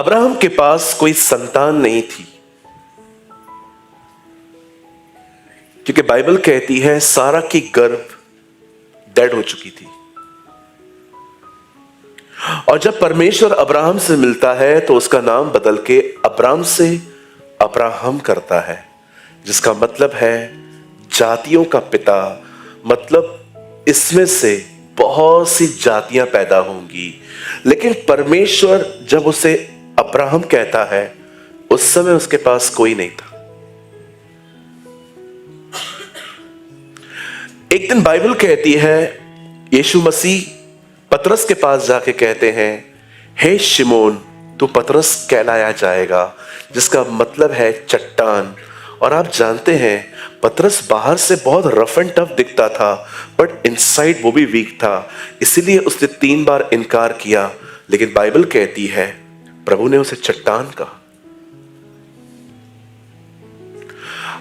Abraham के पास कोई संतान नहीं थी, क्योंकि बाइबल कहती है सारा की गर्भ डेड हो चुकी थी। और जब परमेश्वर अब्राहम से मिलता है तो उसका नाम बदल के अब्राम से अब्राहम करता है, जिसका मतलब है जातियों का पिता। मतलब इसमें से बहुत सी जातियां पैदा होंगी। लेकिन परमेश्वर जब उसे अब्राहम कहता है, उस समय उसके पास कोई नहीं था। एक दिन बाइबल कहती है यीशु मसीह पतरस के पास जाके कहते हैं, हे शिमोन, तू पतरस कहलाया जाएगा, जिसका मतलब है चट्टान। और आप जानते हैं पतरस बाहर से बहुत रफ एंड टफ दिखता था, बट इनसाइड वो भी वीक था। इसीलिए उसने 3 बार इनकार किया। लेकिन बाइबल कहती है प्रभु ने उसे चट्टान कहा।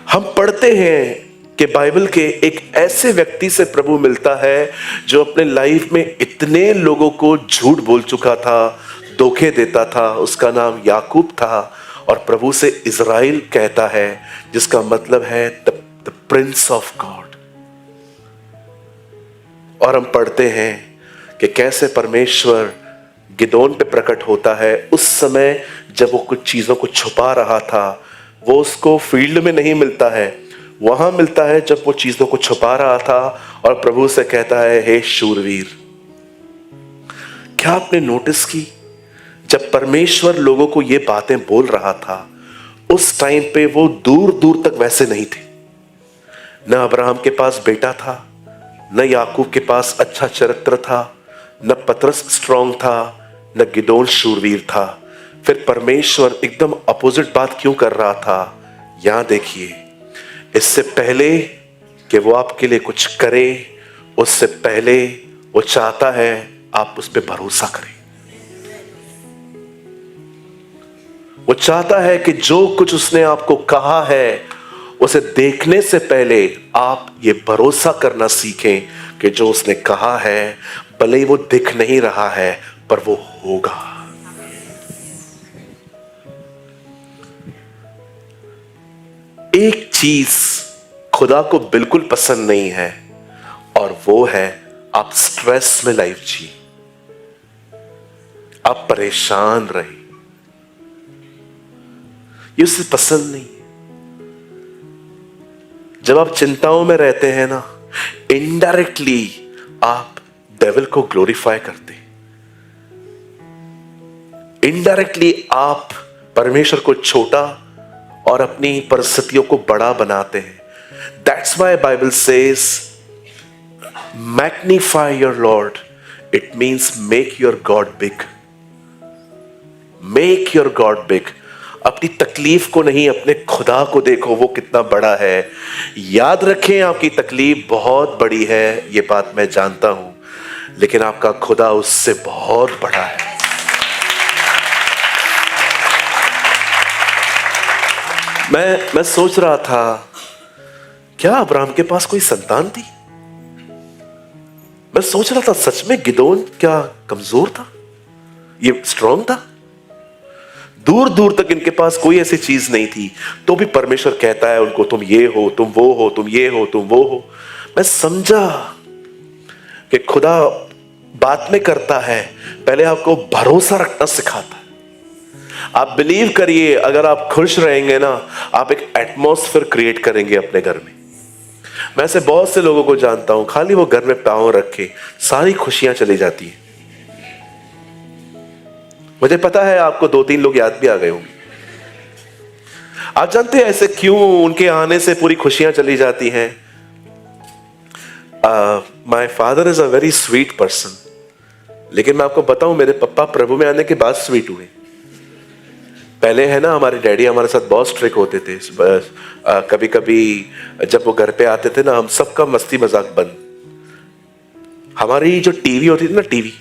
हम पढ़ते हैं कि बाइबल के एक ऐसे व्यक्ति से प्रभु मिलता है जो अपने लाइफ में इतने लोगों को झूठ बोल चुका था, धोखे देता था। उसका नाम याकूब था। और प्रभु से इज़राइल कहता है, जिसका मतलब है द प्रिंस ऑफ गॉड। और हम पढ़ते हैं कि कैसे परमेश्वर गिदोन पे प्रकट होता है। उस समय जब वो कुछ चीजों को छुपा रहा था, वो उसको फील्ड में नहीं मिलता है, वहां मिलता है जब वो चीजों को छुपा रहा था। और प्रभु से कहता है, हे शूरवीर। क्या आपने नोटिस की, जब परमेश्वर लोगों को ये बातें बोल रहा था, उस टाइम पे वो दूर दूर तक वैसे नहीं थे। न अब्राहम के पास बेटा था, न याकूब के पास अच्छा चरित्र था, न पतरस स्ट्रांग था, न गिदोन शूरवीर था। फिर परमेश्वर एकदम अपोजिट बात क्यों कर रहा था? यहां देखिए, इससे पहले कि वो आपके लिए कुछ करे, उससे पहले वो चाहता है आप उस पर भरोसा करें। वो चाहता है कि जो कुछ उसने आपको कहा है, उसे देखने से पहले आप ये भरोसा करना सीखें कि जो उसने कहा है, भले ही वो दिख नहीं रहा है, पर वो होगा। एक चीज खुदा को बिल्कुल पसंद नहीं है, और वो है आप स्ट्रेस में लाइफ जी, आप परेशान रहे। ये उसे पसंद नहीं है। जब आप चिंताओं में रहते हैं ना, इनडायरेक्टली आप डेविल को ग्लोरीफाई करते, इनडायरेक्टली आप परमेश्वर को छोटा और अपनी परिस्थितियों को बड़ा बनाते हैं। That's why Bible says magnify your Lord. It means make your God big. Make your God big. अपनी तकलीफ को नहीं, अपने खुदा को देखो, वो कितना बड़ा है। याद रखें, आपकी तकलीफ बहुत बड़ी है, ये बात मैं जानता हूं, लेकिन आपका खुदा उससे बहुत बड़ा है। मैं सोच रहा था, क्या अब्राहम के पास कोई संतान थी? मैं सोच रहा था सच में गिदोन क्या कमजोर था, ये स्ट्रांग था? दूर दूर तक इनके पास कोई ऐसी चीज नहीं थी, तो भी परमेश्वर कहता है उनको, तुम ये हो, तुम वो हो, तुम ये हो, तुम वो हो। मैं समझा कि खुदा बात में करता है, पहले आपको भरोसा रखना सिखाता है। आप बिलीव करिए, अगर आप खुश रहेंगे ना, आप एक एटमॉस्फेयर क्रिएट करेंगे अपने घर में। मैं ऐसे बहुत से लोगों को जानता हूं, खाली वो घर में पांव रखे सारी खुशियां चली जाती हैं। मुझे पता है आपको 2-3 लोग याद भी आ गए होंगे। आप जानते हैं ऐसे क्यों उनके आने से पूरी खुशियां चली जाती हैं? My father is a very sweet person, लेकिन मैं आपको बताऊं, मेरे पापा प्रभु में आने के बाद स्वीट हुए। पहले है ना, हमारे डैडी हमारे साथ बहुत स्ट्रिक्ट होते थे। कभी कभी जब वो घर पे आते थे ना, हम सबका मस्ती मजाक बंद। हमारी जो टीवी होती थी ना, टीवी,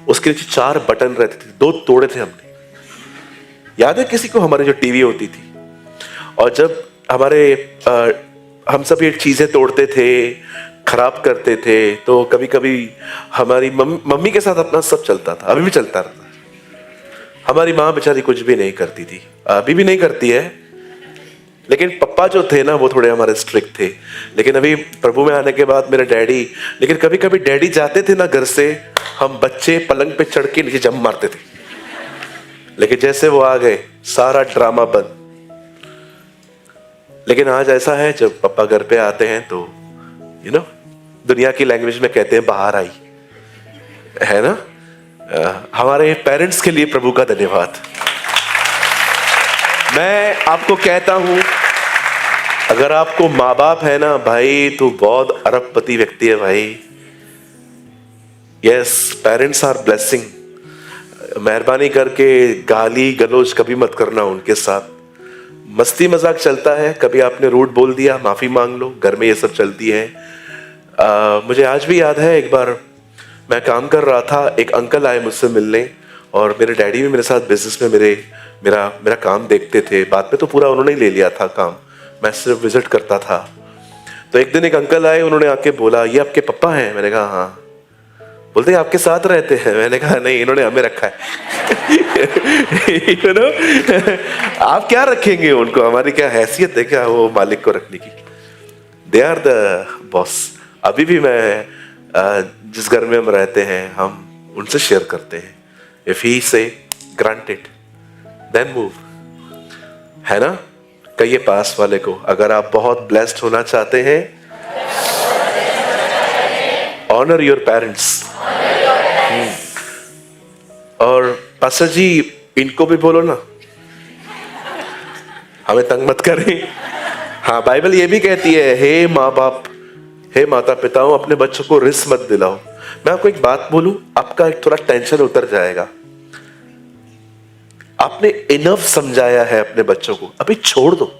उसके नीचे 4 बटन रहते थे, 2 तोड़े थे हमने। याद है किसी को हमारी जो टीवी होती थी? और जब हम सब ये चीजें तोड़ते थे, खराब करते थे, तो कभी कभी हमारी मम्मी के साथ अपना सब चलता था, अभी भी चलता रहता। हमारी माँ बेचारी कुछ भी नहीं करती थी, अभी भी नहीं करती है, लेकिन पापा जो थे ना वो थोड़े हमारे स्ट्रिक्ट थे। लेकिन अभी प्रभु में आने के बाद मेरे डैडी, लेकिन कभी कभी डैडी जाते थे ना घर से, हम बच्चे पलंग पे चढ़ के नीचे जम मारते थे, लेकिन जैसे वो आ गए सारा ड्रामा बंद। लेकिन आज ऐसा है, जब पापा घर पे आते हैं तो दुनिया की लैंग्वेज में कहते हैं बाहर आई, है ना। हमारे पेरेंट्स के लिए प्रभु का धन्यवाद। मैं आपको कहता हूं, अगर आपको माँ बाप है ना भाई, तो बहुत अरबपति व्यक्ति है भाई। Yes, parents are blessing. मेहरबानी करके गाली गलौज कभी मत करना उनके साथ। मस्ती मजाक चलता है, कभी आपने रूड बोल दिया, माफी मांग लो, घर में ये सब चलती है। मुझे आज भी याद है, एक बार मैं काम कर रहा था, एक अंकल आए मुझसे मिलने, और मेरे डैडी भी मेरे साथ बिजनेस में मेरा काम देखते थे। बाद में तो पूरा उन्होंने ही ले लिया था काम, मैं सिर्फ विजिट करता था। तो एक दिन एक अंकल आए, उन्होंने आके बोला, ये आपके पापा हैं? मैंने कहा हाँ। बोलते आपके साथ रहते हैं? मैंने कहा नहीं, इन्होंने हमें रखा है। आप क्या रखेंगे उनको, हमारी क्या हैसियत है क्या वो मालिक को रखने की। They are the boss. अभी भी मैं जिस घर में हम रहते हैं, हम उनसे शेयर करते हैं। इफ ही से ग्रांटेड देन मूव, है ना। कहिए पास वाले को, अगर आप बहुत ब्लेस्ड होना चाहते हैं, ऑनर योर पेरेंट्स। और पास्टर जी इनको भी बोलो ना, हमें तंग मत करें। हाँ, बाइबल ये भी कहती है, हे माँ बाप, हे माता पिताओं, अपने बच्चों को रिस्क मत दिलाओ। मैं आपको एक बात बोलूं, आपका एक थोड़ा टेंशन उतर जाएगा। आपने इनफ समझाया है अपने बच्चों को, अभी छोड़ दो।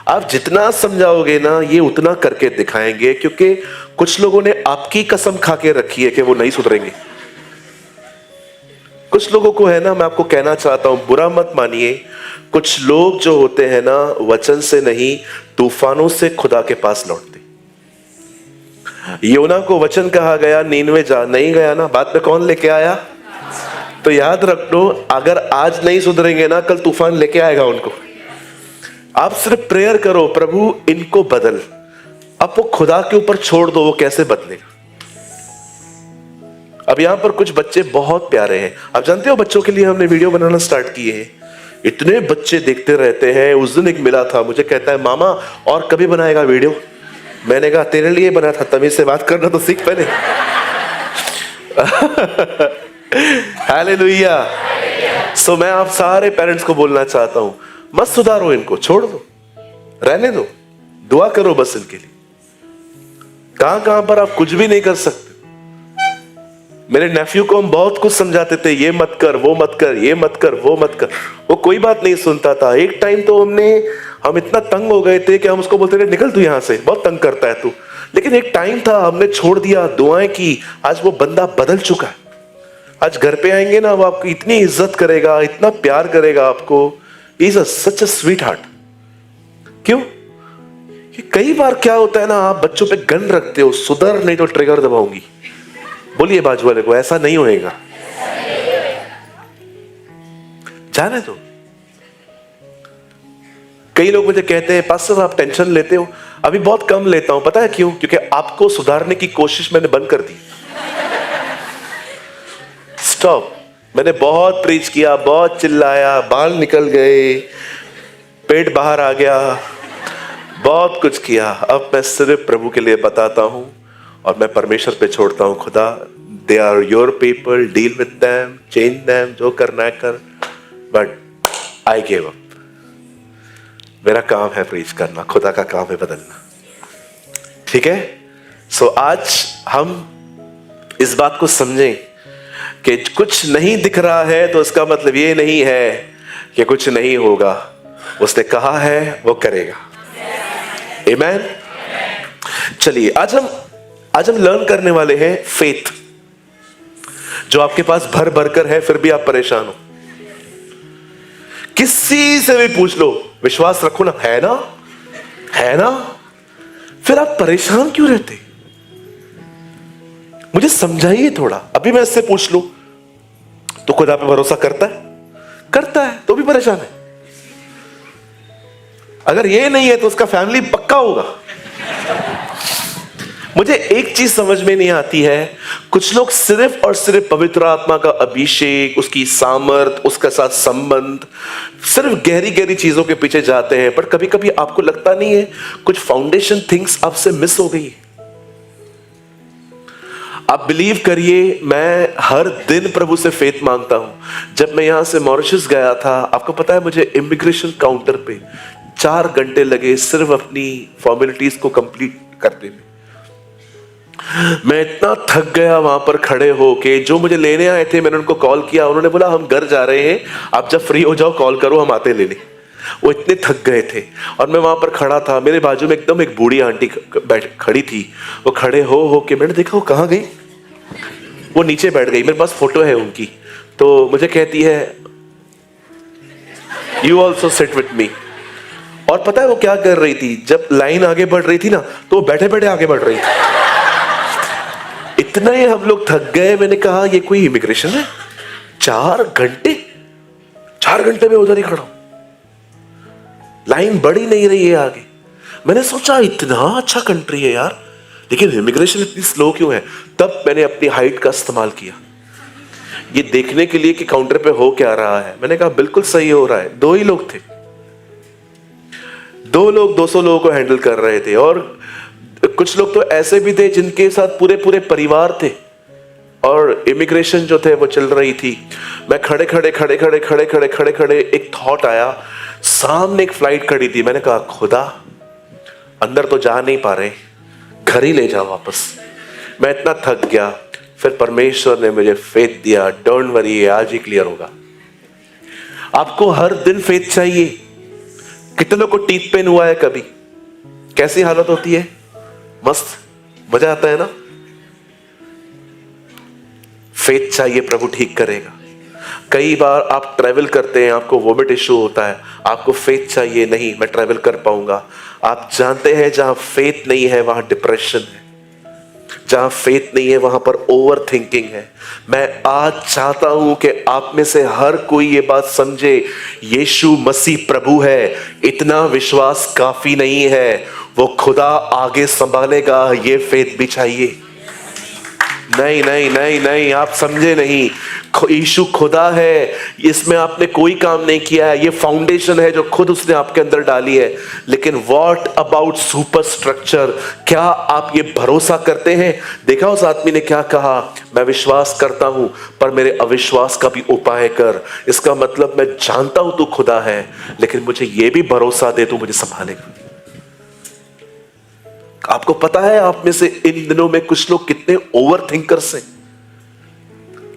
आप जितना समझाओगे ना, ये उतना करके दिखाएंगे, क्योंकि कुछ लोगों ने आपकी कसम खा के रखी है कि वो नहीं सुधरेंगे। कुछ लोगों को है ना, मैं आपको कहना चाहता हूं, बुरा मत मानिए, कुछ लोग जो होते हैं ना, वचन से नहीं तूफानों से खुदा के पास लौटते। योना को वचन कहा गया, नीनवे जा नहीं गया ना, बाद में कौन लेके आया? तो याद रख लो, अगर आज नहीं सुधरेंगे ना, कल तूफान लेके आएगा उनको। आप सिर्फ प्रेयर करो, प्रभु इनको बदल। अब वो खुदा के ऊपर छोड़ दो, वो कैसे बदलेगा। अब यहां पर कुछ बच्चे बहुत प्यारे हैं, आप जानते हो, बच्चों के लिए हमने वीडियो बनाना स्टार्ट किए हैं। इतने बच्चे देखते रहते हैं। उस दिन एक मिला था, मुझे कहता है, मामा और कभी बनाएगा वीडियो? मैंने कहा तेरे लिए बना था, तमीज से बात करना तो सीख पहले। हालेलुया। सो मैं आप सारे पेरेंट्स को बोलना चाहता हूं, मत सुधारो इनको, छोड़ दो, रहने दो, दुआ करो बस इनके लिए। कहां पर आप कुछ भी नहीं कर सकते। मेरे नेफ्यू को हम बहुत कुछ समझाते थे, ये मत कर, वो मत कर, ये मत कर, वो मत कर, वो कोई बात नहीं सुनता था। एक टाइम तो हम इतना तंग हो गए थे कि हम उसको बोलते थे, निकल तू यहां से, बहुत तंग करता है तू। लेकिन एक टाइम था, हमने छोड़ दिया, दुआएं की, आज वो बंदा बदल चुका है। आज घर पे आएंगे ना, वो आपकी इतनी इज्जत करेगा, इतना प्यार करेगा आपको। Is such a sweet heart. क्यों? कि कई बार क्या होता है ना, आप बच्चों पे गन रखते हो, सुधर नहीं तो ट्रिगर दबाऊंगी। बोलिए बाजू वाले को, ऐसा नहीं होएगा, जाने दो। कई लोग मुझे कहते हैं, पास्टर आप टेंशन लेते हो। अभी बहुत कम लेता हूं, पता है क्यों? क्योंकि आपको सुधारने की कोशिश मैंने बंद कर दी। स्टॉप। मैंने बहुत प्रीच किया, बहुत चिल्लाया, बाल निकल गए, पेट बाहर आ गया, बहुत कुछ किया। अब मैं सिर्फ प्रभु के लिए बताता हूं और मैं परमेश्वर पे छोड़ता हूं। खुदा, they are your people, deal with them, change them, जो करना है कर, बट आई गिव अप। मेरा काम है प्रीच करना, खुदा का काम है बदलना। ठीक है। सो आज हम इस बात को समझें कि कुछ नहीं दिख रहा है तो इसका मतलब ये नहीं है कि कुछ नहीं होगा। उसने कहा है वो करेगा। आमीन। चलिए आज हम लर्न करने वाले हैं फेथ, जो आपके पास भर भर कर है, फिर भी आप परेशान हो। किसी से भी पूछ लो, विश्वास रखो ना, है ना, है ना, फिर आप परेशान क्यों रहते? मुझे समझाइए थोड़ा। अभी मैं इससे पूछ लूं, तो खुदा पे भरोसा करता है? करता है, तो भी परेशान है। अगर ये नहीं है तो उसका फैमिली पक्का होगा। मुझे एक चीज समझ में नहीं आती है, कुछ लोग सिर्फ और सिर्फ पवित्र आत्मा का अभिषेक, उसकी सामर्थ, उसके साथ संबंध, सिर्फ गहरी गहरी चीजों के पीछे जाते हैं, पर कभी कभी आपको लगता नहीं है कुछ फाउंडेशन थिंग्स आपसे मिस हो गई है? आप बिलीव करिए, मैं हर दिन प्रभु से फेथ मांगता हूं। जब मैं यहां से मॉरिशस गया था, आपको पता है, मुझे इमिग्रेशन काउंटर पे 4 घंटे लगे सिर्फ अपनी फॉर्मेलिटीज को कंप्लीट करने में। मैं इतना थक गया वहां पर खड़े होके। जो मुझे लेने आए थे, मैंने उनको कॉल किया, उन्होंने बोला हम घर जा रहे हैं, आप जब फ्री हो जाओ कॉल करो, हम आते लेने। वो इतने थक गए थे और मैं वहां पर खड़ा था। मेरे बाजू में एकदम एक बूढ़ी आंटी बैठ खड़ी थी। वो खड़े हो के मैंने देखा वो कहाँ गई, वो नीचे बैठ गई। मेरे पास फोटो है उनकी। तो मुझे कहती है you also sit with me. और पता है वो क्या कर रही थी? जब लाइन आगे बढ़ रही थी ना, तो वो बैठे बैठे आगे बढ़ रही थी। इतना ही हम लोग थक गए। मैंने कहा ये कोई इमिग्रेशन है? 4 घंटे, 4 घंटे में उधर ही खड़ा हूं, लाइन बढ़ ही नहीं रही है आगे। मैंने सोचा इतना अच्छा कंट्री है यार, लेकिन इमिग्रेशन इतनी स्लो क्यों है? तब मैंने अपनी हाइट का इस्तेमाल किया ये देखने के लिए कि काउंटर पे हो क्या रहा है। मैंने कहा बिल्कुल सही हो रहा है। 2 ही लोग थे, 2 लोग 200 लोगों को हैंडल कर रहे थे। और कुछ लोग तो ऐसे भी थे जिनके साथ पूरे पूरे परिवार थे और इमिग्रेशन जो थे वो चल रही थी। मैं खड़े खड़े एक थॉट आया, सामने एक फ्लाइट खड़ी थी। मैंने कहा खुदा, अंदर तो जा नहीं पा रहे, घर ही ले जाओ वापस। मैं इतना थक गया। फिर परमेश्वर ने मुझे फेथ दिया, डोंट वरी, आज ही क्लियर होगा। आपको हर दिन फेथ चाहिए। कितनों को टीथ पेन हुआ है कभी? कैसी हालत होती है? मस्त, मजा आता है ना? फेथ चाहिए, प्रभु ठीक करेगा। कई बार आप ट्रैवल करते हैं, आपको वोमिट इश्यू होता है, आपको फेथ चाहिए, नहीं मैं ट्रैवल कर पाऊंगा। आप जानते हैं जहां फेथ नहीं है वहां डिप्रेशन है, जहां फेथ नहीं है वहां पर ओवर थिंकिंग है। मैं आज चाहता हूं कि आप में से हर कोई ये बात समझे, यीशु मसीह प्रभु है। इतना विश्वास काफी नहीं है, वो खुदा आगे संभालेगा, ये फेथ भी चाहिए। नहीं नहीं नहीं नहीं, आप समझे नहीं। यीशु खुदा है, इसमें आपने कोई काम नहीं किया है। ये फाउंडेशन है जो खुद उसने आपके अंदर डाली है। लेकिन व्हाट अबाउट सुपर स्ट्रक्चर? क्या आप ये भरोसा करते हैं? देखा उस आदमी ने क्या कहा, मैं विश्वास करता हूं पर मेरे अविश्वास का भी उपाय कर। इसका मतलब मैं जानता हूं तू खुदा है, लेकिन मुझे ये भी भरोसा दे तू मुझे संभालेगा। आपको पता है आप में से इन दिनों में कुछ लोग कितने ओवर थिंकर्स हैं,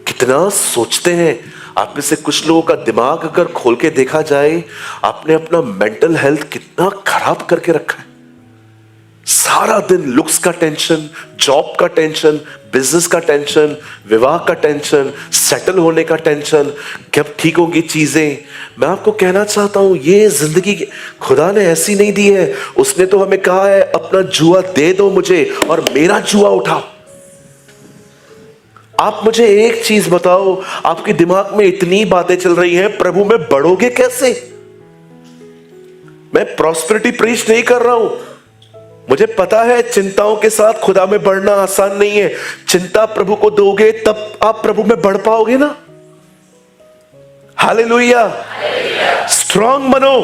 कितना सोचते हैं। आप में से कुछ लोगों का दिमाग अगर खोल के देखा जाए, आपने अपना मेंटल हेल्थ कितना खराब करके रखा है। सारा दिन लुक्स का टेंशन, जॉब का टेंशन, बिजनेस का टेंशन, विवाह का टेंशन, सेटल होने का टेंशन, कब ठीक होंगी चीजें। मैं आपको कहना चाहता हूं, ये जिंदगी खुदा ने ऐसी नहीं दी है। उसने तो हमें कहा है अपना जुआ दे दो मुझे और मेरा जुआ उठाओ। आप मुझे एक चीज बताओ, आपके दिमाग में इतनी बातें चल रही हैं, प्रभु में बढ़ोगे कैसे? मैं प्रॉस्पेरिटी प्रीच नहीं कर रहा हूं। मुझे पता है चिंताओं के साथ खुदा में बढ़ना आसान नहीं है। चिंता प्रभु को दोगे तब आप प्रभु में बढ़ पाओगे ना। हालेलुया। स्ट्रांग बनो।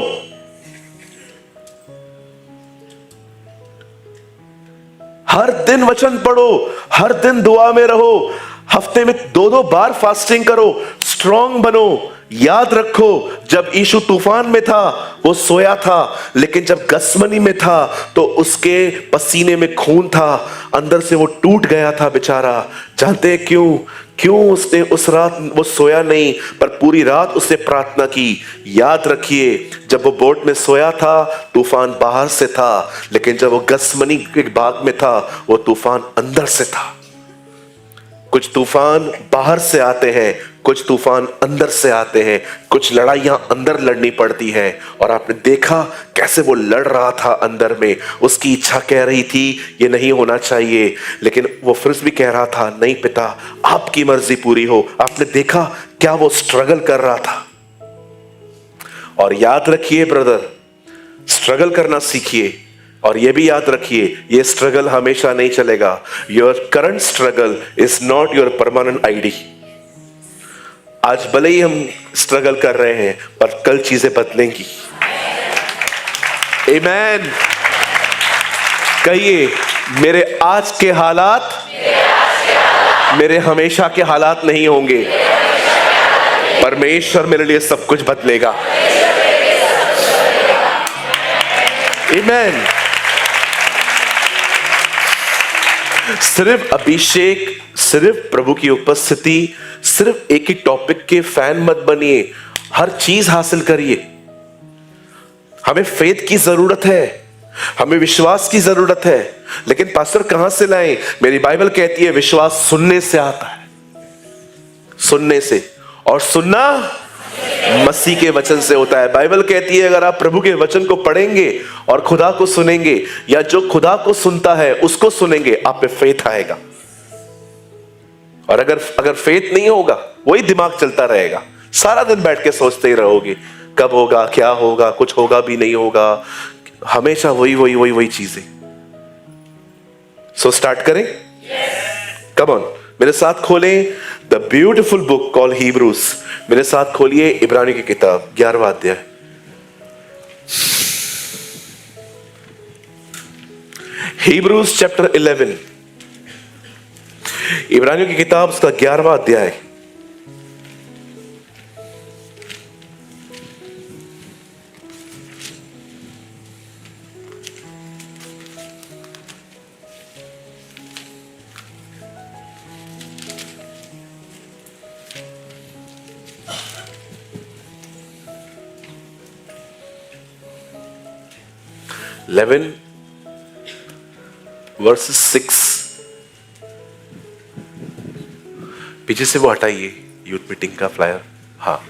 हर दिन वचन पढ़ो, हर दिन दुआ में रहो, हफ्ते में 2-2 बार फास्टिंग करो, स्ट्रांग बनो। याद रखो, जब यीशु तूफान में था वो सोया था, लेकिन जब गसमनी में था तो उसके पसीने में खून था, अंदर से वो टूट गया था बेचारा। जानते हैं क्यों उसने उस रात वो सोया नहीं, पर पूरी रात उसने प्रार्थना की। याद रखिए, जब वो बोट में सोया था तूफान बाहर से था, लेकिन जब वो गसमनी के बाग में था वो तूफान अंदर से था। कुछ तूफान बाहर से आते हैं, कुछ तूफान अंदर से आते हैं, कुछ लड़ाइयां अंदर लड़नी पड़ती है। और आपने देखा कैसे वो लड़ रहा था अंदर में, उसकी इच्छा कह रही थी ये नहीं होना चाहिए, लेकिन वो फिर भी कह रहा था नहीं पिता आपकी मर्जी पूरी हो। आपने देखा क्या वो स्ट्रगल कर रहा था। और याद रखिए ब्रदर, स्ट्रगल करना सीखिए, और यह भी याद रखिए ये स्ट्रगल हमेशा नहीं चलेगा। Your current struggle is not your permanent ID. आज भले ही हम स्ट्रगल कर रहे हैं, पर कल चीजें बदलेंगी। आमीन। कहिए, मेरे आज के हालात मेरे हमेशा के हालात नहीं होंगे, परमेश्वर मेरे लिए सब कुछ बदलेगा। आमीन। सिर्फ अभिषेक, सिर्फ प्रभु की उपस्थिति, सिर्फ एक ही टॉपिक के फैन मत बनिए, हर चीज हासिल करिए। हमें फेथ की जरूरत है, हमें विश्वास की जरूरत है, लेकिन पास्टर कहां से लाएं? मेरी बाइबल कहती है विश्वास सुनने से आता है, सुनने से, और सुनना मसीह के वचन से होता है। बाइबल कहती है अगर आप प्रभु के वचन को पढ़ेंगे और खुदा को सुनेंगे, या जो खुदा को सुनता है उसको सुनेंगे, आप पे फेथ आएगा। और अगर फेथ नहीं होगा, वही दिमाग चलता रहेगा, सारा दिन बैठ के सोचते ही रहोगे कब होगा, क्या होगा, कुछ होगा भी नहीं होगा, हमेशा वही वही वही वही चीजें। सो स्टार्ट करें। कम ऑन, मेरे साथ खोलें the beautiful book call Hebrews. मेरे साथ खोलिए इब्रानियों की किताब 11वां अध्याय। हीब्रूज चैप्टर 11, इब्रानियों की किताब उसका 11वां अध्याय। वर्सेस 6। पीछे से वो हटाइए, यूथ मीटिंग का फ्लायर। हाँ,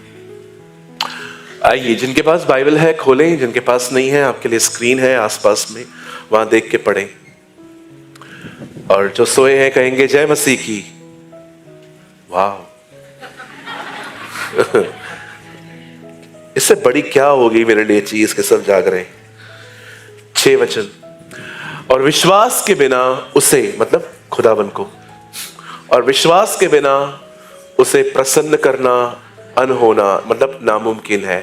आइए, जिनके पास बाइबल है खोलें, जिनके पास नहीं है आपके लिए स्क्रीन है आसपास में, वहां देख के पढ़ें। और जो सोए हैं कहेंगे जय मसीह की। वाह इससे बड़ी क्या होगी मेरे लिए चीज के सब जाग रहे हैं। 6 वचन, और विश्वास के बिना उसे, मतलब खुदावन को, और विश्वास के बिना उसे प्रसन्न करना अनहोना, मतलब नामुमकिन है।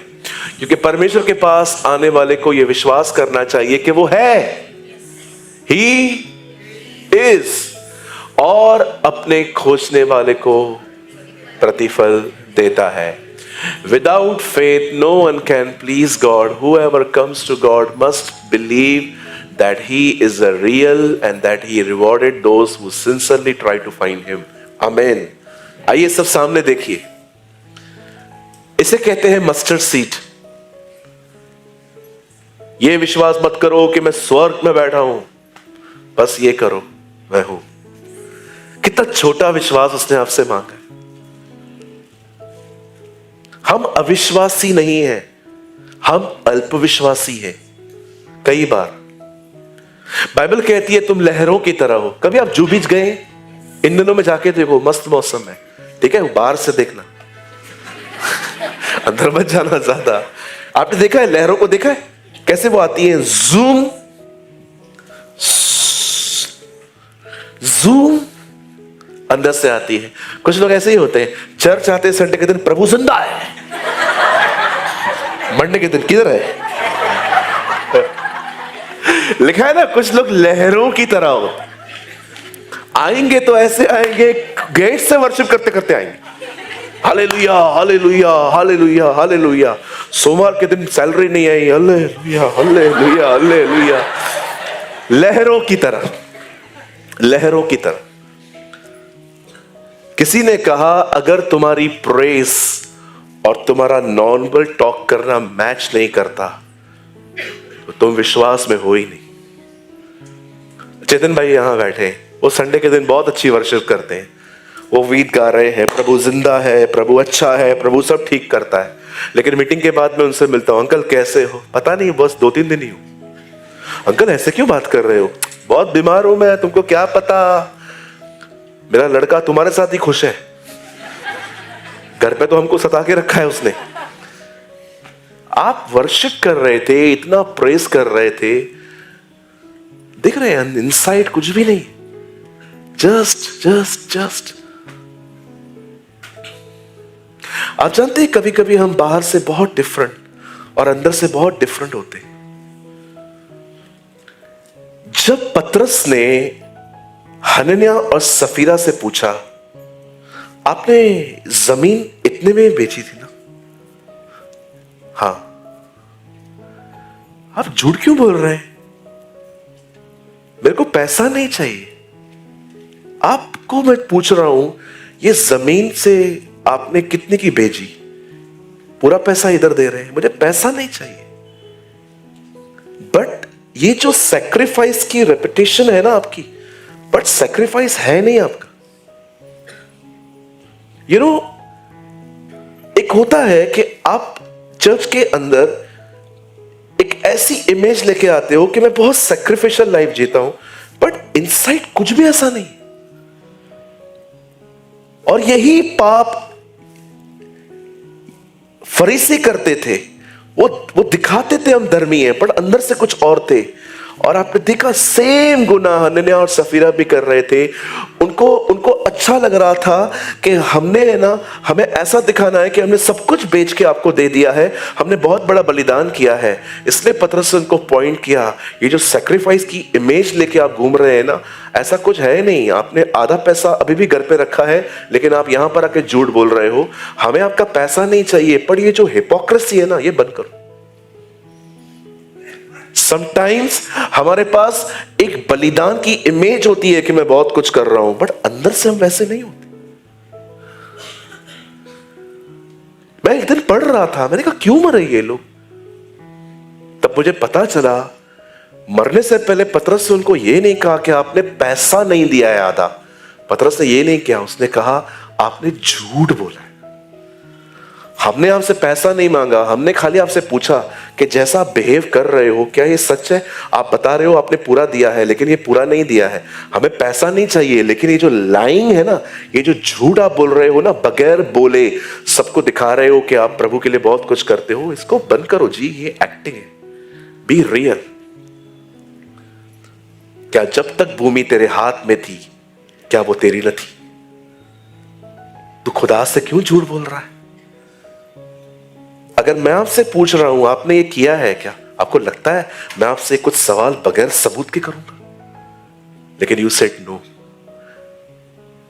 क्योंकि परमेश्वर के पास आने वाले को यह विश्वास करना चाहिए कि वो है, ही इज, और अपने खोजने वाले को प्रतिफल देता है। Without faith, no one can please God. Whoever comes to God must believe that He is a real and that He rewarded those who sincerely try to find Him. Amen. आइए सब सामने देखिए, इसे कहते हैं मस्टर्ड सीड। ये विश्वास मत करो कि मैं स्वर्ग में बैठा हूं, बस ये करो मैं हूं। कितना छोटा विश्वास उसने आपसे मांगा। हम अविश्वासी नहीं हैं, हम अल्पविश्वासी हैं। कई बार बाइबल कहती है तुम लहरों की तरह हो। कभी आप जू बीच गए? इन दिनों में जाके देखो, मस्त मौसम है, ठीक है, बाहर से देखना अंदर मत जाना ज्यादा। आपने देखा है लहरों को? देखा है कैसे वो आती है, जूम जूम अंदर से आती है। कुछ लोग ऐसे ही होते हैं, चर्च आते हैं संडे के दिन, प्रभु जिंदा है, मंडे के दिन किधर है? लिखा है ना, कुछ लोग लहरों की तरह हो, आएंगे तो ऐसे आएंगे, गेट से वर्शिप करते करते आएंगे, हालेलुया हालेलुया हालेलुया हालेलुया। सोमवार के दिन सैलरी नहीं आई, हालेलुया हालेलुया हालेलुया। लहरों की तरह, लहरों की तरह। किसी ने कहा अगर तुम्हारी प्रेस और तुम्हारा नॉर्मल टॉक करना मैच नहीं करता तो तुम विश्वास में हो ही नहीं। चेतन भाई यहां बैठे, वो संडे के दिन बहुत अच्छी वर्शिप करते हैं, वो गीत गा रहे हैं, प्रभु जिंदा है, प्रभु अच्छा है, प्रभु सब ठीक करता है। लेकिन मीटिंग के बाद मैं उनसे मिलता हूं, अंकल कैसे हो? पता नहीं, बस 2-3 दिन ही हूं। अंकल ऐसे क्यों बात कर रहे हो? बहुत बीमार हूं मैं, तुमको क्या पता, मेरा लड़का तुम्हारे साथ ही खुश है, घर पे तो हमको सता के रखा है उसने। आप वर्शिप कर रहे थे, इतना प्रेस कर रहे थे, दिख रहे हैं इनसाइड कुछ भी नहीं। जस्ट आप जानते हैं कभी कभी हम बाहर से बहुत डिफरेंट और अंदर से बहुत डिफरेंट होते हैं। जब पतरस ने हनन्याह और सफीरा से पूछा, आपने जमीन इतने में बेची थी ना? हाँ। आप झूठ क्यों बोल रहे हैं? मेरे को पैसा नहीं चाहिए। आपको मैं पूछ रहा हूं, ये जमीन से आपने कितने की बेची? पूरा पैसा इधर दे रहे हैं, मुझे पैसा नहीं चाहिए। बट ये जो सैक्रिफाइस की रेपुटेशन है ना आपकी, बट सैक्रिफाइस है नहीं आपका। यू नो, एक होता है कि आप चर्च के अंदर एक ऐसी इमेज लेके आते हो कि मैं बहुत सैक्रिफिशियल लाइफ जीता हूं, बट इनसाइड कुछ भी ऐसा नहीं। और यही पाप फरीसी करते थे। वो दिखाते थे हम धर्मी हैं, पर अंदर से कुछ और थे। और आपने देखा सेम गुनाह हनन्याह और सफीरा भी कर रहे थे। उनको अच्छा लग रहा था कि हमने है ना, हमें ऐसा दिखाना है कि हमने सब कुछ बेच के आपको दे दिया है, हमने बहुत बड़ा बलिदान किया है। इसलिए पतरस ने उनको पॉइंट किया, ये जो सैक्रिफाइस की इमेज लेके आप घूम रहे हैं ना, ऐसा कुछ है नहीं। आपने आधा पैसा अभी भी घर पे रखा है, लेकिन आप यहां पर आके झूठ बोल रहे हो। हमें आपका पैसा नहीं चाहिए, पर ये जो हिपोक्रेसी है ना, ये बंद करो। समटाइम्स हमारे पास एक बलिदान की इमेज होती है कि मैं बहुत कुछ कर रहा हूं, बट अंदर से हम वैसे नहीं होते। मैं एक दिन पढ़ रहा था, मैंने कहा क्यों मरे ये लोग? तब मुझे पता चला, मरने से पहले पतरस ने उनको ये नहीं कहा कि आपने पैसा नहीं दिया है आधा। पतरस ने ये नहीं किया, उसने कहा आपने झूठ बोला है। हमने आपसे पैसा नहीं मांगा, हमने खाली आपसे पूछा कि जैसा आप बिहेव कर रहे हो क्या ये सच है? आप बता रहे हो आपने पूरा दिया है, लेकिन ये पूरा नहीं दिया है। हमें पैसा नहीं चाहिए, लेकिन ये जो लाइंग है ना, ये जो झूठ आप बोल रहे हो ना, बगैर बोले सबको दिखा रहे हो कि आप प्रभु के लिए बहुत कुछ करते हो, इसको बंद करो जी। ये एक्टिंग है। Be real. क्या जब तक भूमि तेरे हाथ में थी, क्या वो तेरी न थी? तू खुदा से क्यों झूठ बोल रहा है? अगर मैं आपसे पूछ रहा हूं आपने ये किया है क्या, आपको लगता है मैं आपसे कुछ सवाल बगैर सबूत के करूंगा? लेकिन यू सेड नो।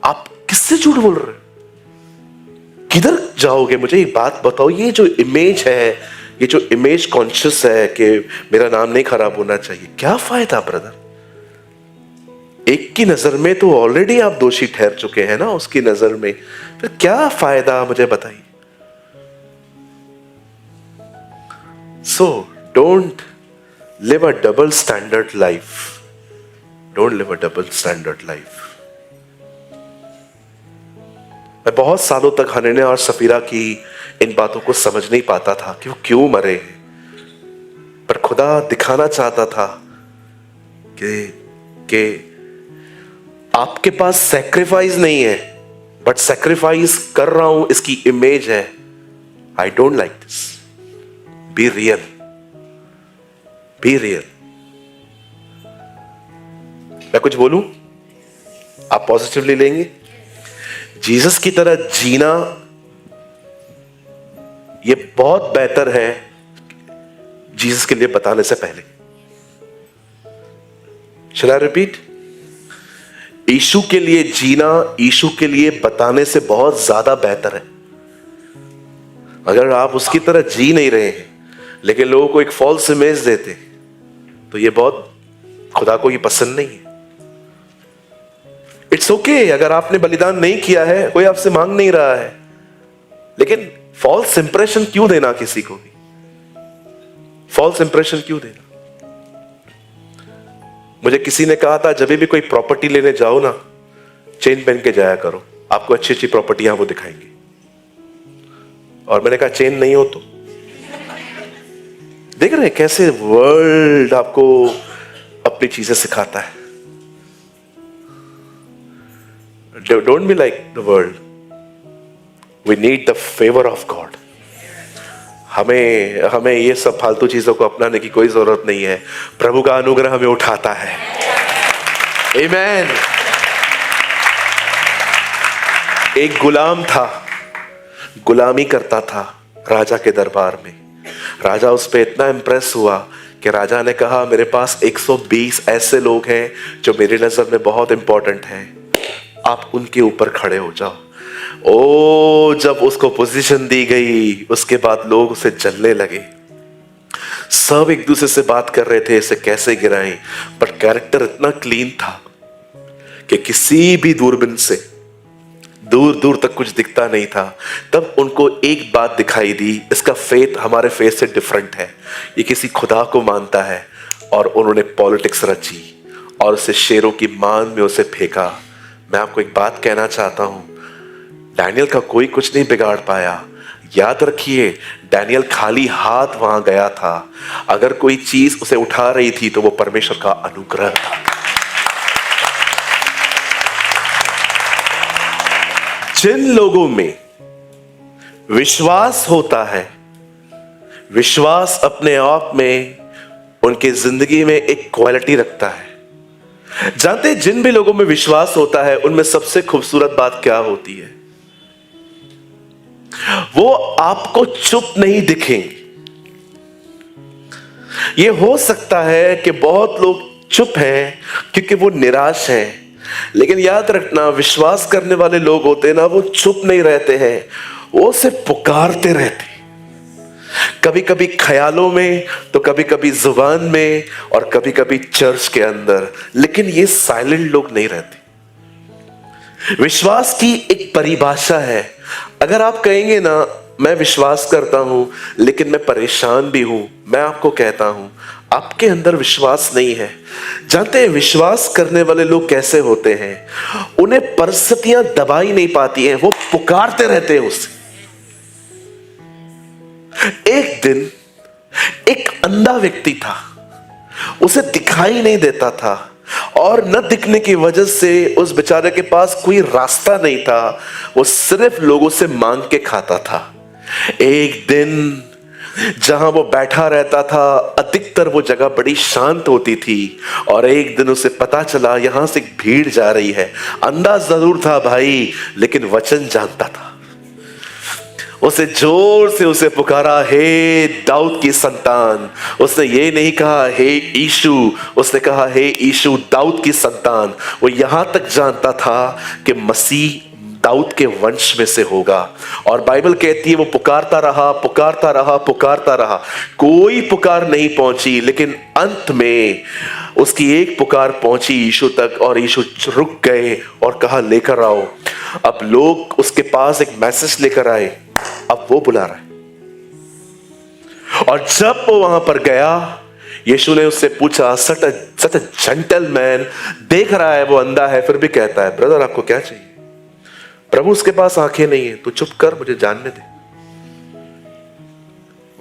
आप किससे झूठ बोल रहे हो? किधर जाओगे? मुझे एक बात बताओ, ये जो इमेज है, ये जो इमेज कॉन्शियस है कि मेरा नाम नहीं खराब होना चाहिए, क्या फायदा ब्रदर? एक की नजर में तो ऑलरेडी आप दोषी ठहर चुके हैं ना, उसकी नजर में फिर क्या फायदा, मुझे बताइए। So, don't live a double standard life. Don't live a double standard life. मैं बहुत सालों तक हनन्याह और सफीरा की इन बातों को समझ नहीं पाता था कि वो क्यों मरे हैं, पर खुदा दिखाना चाहता था कि आपके पास सैक्रिफाइस नहीं है, बट सैक्रिफाइस कर रहा हूं इसकी इमेज है। I don't like this. Be real. Be real. मैं कुछ बोलूं, आप पॉजिटिवली लेंगे? जीसस की तरह जीना ये बहुत बेहतर है जीसस के लिए बताने से पहले। शैल आई रिपीट? यीशु के लिए जीना यीशु के लिए बताने से बहुत ज्यादा बेहतर है। अगर आप उसकी तरह जी नहीं रहे हैं, लेकिन लोगों को एक फॉल्स इमेज देते, तो ये बहुत खुदा को ये पसंद नहीं है। इट्स ओके अगर आपने बलिदान नहीं किया है, कोई आपसे मांग नहीं रहा है, लेकिन फॉल्स इंप्रेशन क्यों देना किसी को भी? फॉल्स इंप्रेशन क्यों देना? मुझे किसी ने कहा था, जब भी कोई प्रॉपर्टी लेने जाओ ना, चेन पहन के जाया करो। आपको अच्छी अच्छी प्रॉपर्टियां वो दिखाएंगे। और मैंने कहा चेन नहीं हो तो। देख रहे हैं कैसे वर्ल्ड आपको अपनी चीजें सिखाता है। Don't be like the world, we need the favour of God. हमें ये सब फालतू चीजों को अपनाने की कोई जरूरत नहीं है। प्रभु का अनुग्रह हमें उठाता है। आमीन। एक गुलाम था, गुलामी करता था राजा के दरबार में। राजा उस पे इतना इंप्रेस हुआ कि राजा ने कहा मेरे पास 120 ऐसे लोग हैं जो मेरी नजर में बहुत इंपॉर्टेंट हैं, आप उनके ऊपर खड़े हो जाओ। ओ जब उसको पोजीशन दी गई, उसके बाद लोग उसे जलने लगे। सब एक दूसरे से बात कर रहे थे इसे कैसे गिराएं, पर कैरेक्टर इतना क्लीन था कि किसी भी दूरबीन से दूर दूर तक कुछ दिखता नहीं था। तब उनको एक बात दिखाई दी, इसका फेथ हमारे फेथ से डिफरेंट है, ये किसी खुदा को मानता है। और उन्होंने पॉलिटिक्स रची और उसे शेरों की मान में उसे फेंका। मैं आपको एक बात कहना चाहता हूं, डैनियल का कोई कुछ नहीं बिगाड़ पाया। याद रखिए, डैनियल खाली हाथ वहां गया था। अगर कोई चीज उसे उठा रही थी तो वो परमेश्वर का अनुग्रह था। जिन लोगों में विश्वास होता है, विश्वास अपने आप में उनकी जिंदगी में एक क्वालिटी रखता है। जानते हैं जिन भी लोगों में विश्वास होता है उनमें सबसे खूबसूरत बात क्या होती है? वो आपको चुप नहीं दिखेंगे। ये हो सकता है कि बहुत लोग चुप हैं क्योंकि वो निराश हैं, लेकिन याद रखना विश्वास करने वाले लोग होते हैं ना, वो चुप नहीं रहते हैं, वो सिर्फ पुकारते रहते हैं। कभी कभी ख्यालों में तो कभी कभी जुबान में और कभी कभी चर्च के अंदर, लेकिन ये साइलेंट लोग नहीं रहते। विश्वास की एक परिभाषा है। अगर आप कहेंगे ना मैं विश्वास करता हूं लेकिन मैं परेशान भी हूं, मैं आपको कहता हूं आपके अंदर विश्वास नहीं है। जानते हैं विश्वास करने वाले लोग कैसे होते हैं? उन्हें परिस्थितियां दबा ही नहीं पाती हैं, वो पुकारते रहते हैं उसे। एक दिन एक अंधा व्यक्ति था, उसे दिखाई नहीं देता था और न दिखने की वजह से उस बेचारे के पास कोई रास्ता नहीं था, वो सिर्फ लोगों से मांग के खाता था। एक दिन जहां वो बैठा रहता था अधिकतर वो जगह बड़ी शांत होती थी और एक दिन उसे पता चला यहां से एक भीड़ जा रही है। अंधा जरूर था भाई, लेकिन वचन जानता था। उसे जोर से उसे पुकारा, हे दाऊद की संतान। उसने ये नहीं कहा हे यीशु, उसने कहा हे यीशु दाऊद की संतान। वो यहां तक जानता था कि मसीह दाऊद के वंश में से होगा। और बाइबल कहती है वो पुकारता रहा, पुकारता रहा, पुकारता रहा, कोई पुकार नहीं पहुंची, लेकिन अंत में उसकी एक पुकार पहुंची यीशु तक और यीशु रुक गए और कहा लेकर आओ। अब लोग उसके पास एक मैसेज लेकर आए, अब वो बुला रहा है। और जब वो वहां पर गया, यीशु ने उससे पूछा, सच अ जेंटलमैन, देख रहा है वो अंधा है फिर भी कहता है ब्रदर आपको क्या चाहिए? प्रभु उसके पास आंखें नहीं है, तू चुप कर, मुझे जानने दे।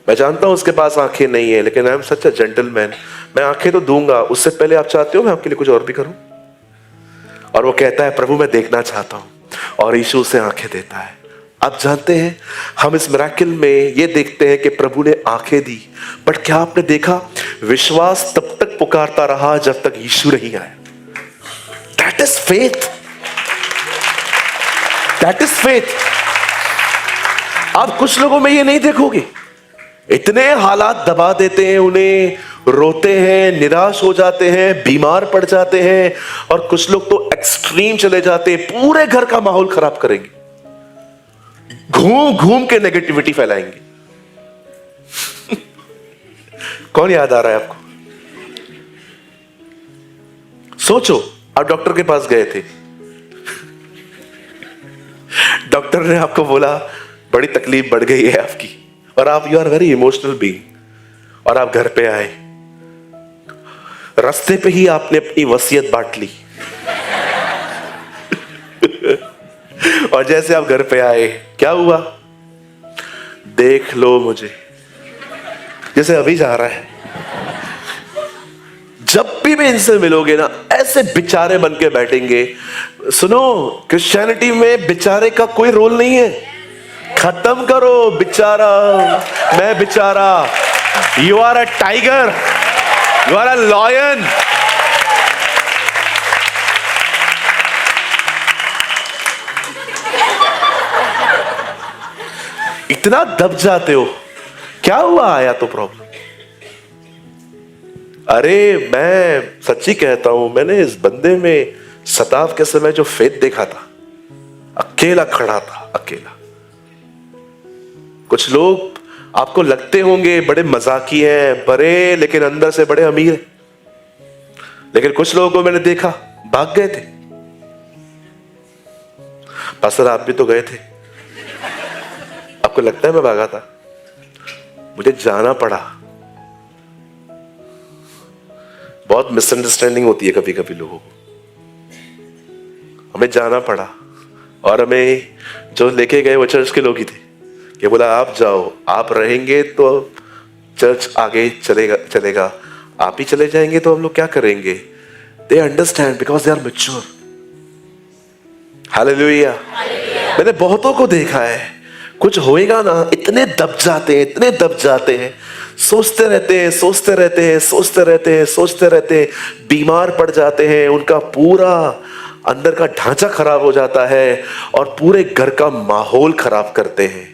मैं जानता हूं उसके पास आंखें नहीं है, लेकिन I am such a gentleman, मैं आंखें तो दूंगा। उससे पहले आप चाहते हो मैं आपके लिए कुछ और भी करूं? और वो कहता है प्रभु मैं देखना चाहता हूं, और यीशु उसे आंखें देता है। आप जानते हैं हम इस मिरेकल में ये देखते हैं कि प्रभु ने आंखें दी, बट क्या आपने देखा विश्वास तब तक पुकारता रहा जब तक यीशु नहीं आया। That is faith, that is faith. आप कुछ लोगों में ये नहीं देखोगे, इतने हालात दबा देते हैं उन्हें, रोते हैं, निराश हो जाते हैं, बीमार पड़ जाते हैं, और कुछ लोग तो एक्सट्रीम चले जाते हैं, पूरे घर का माहौल खराब करेंगे, घूम घूम के नेगेटिविटी फैलाएंगे। कौन याद आ रहा है आपको? सोचो आप डॉक्टर के पास गए थे, डॉक्टर ने आपको बोला बड़ी तकलीफ बढ़ गई है आपकी, और आप you are very emotional being, और आप घर पे आए, रास्ते पे ही आपने अपनी वसीयत बांट ली और जैसे आप घर पे आए, क्या हुआ? देख लो मुझे, जैसे अभी जा रहा है। जब भी इनसे मिलोगे ना, ऐसे बेचारे बन के बैठेंगे। सुनो, क्रिश्चियनिटी में बेचारे का कोई रोल नहीं है। खत्म करो बेचारा, मैं बेचारा। You are a tiger, you are a lion. इतना दब जाते हो, क्या हुआ? आया तो प्रॉब्लम। अरे मैं सच्ची कहता हूं, मैंने इस बंदे में सताव के समय जो फेथ देखा था, अकेला खड़ा था, अकेला। कुछ लोग आपको लगते होंगे बड़े मजाकी हैं, बड़े, लेकिन अंदर से बड़े अमीर हैं। लेकिन कुछ लोगों को मैंने देखा भाग गए थे। पास्टर आप भी तो गए थे, आपको लगता है मैं भागा था? मुझे जाना पड़ा। बहुत मिसअंडरस्टैंडिंग होती है कभी कभी लोगों को, हमें जाना पड़ा। और हमें जो लेके गए वो चर्च के लोग ही थे, कि बोला आप जाओ, आप रहेंगे तो चर्च आगे चलेगा, आप ही चले जाएंगे तो हम लोग क्या करेंगे? They understand because they are mature. Hallelujah. मैंने बहुतों को देखा है, कुछ होएगा ना, इतने दब जाते हैं, इतने दब जाते हैं, सोचते रहते हैं, सोचते रहते हैं, सोचते रहते हैं, सोचते रहते हैं, बीमार पड़ जाते हैं, उनका पूरा अंदर का ढांचा खराब हो जाता है और पूरे घर का माहौल खराब करते हैं।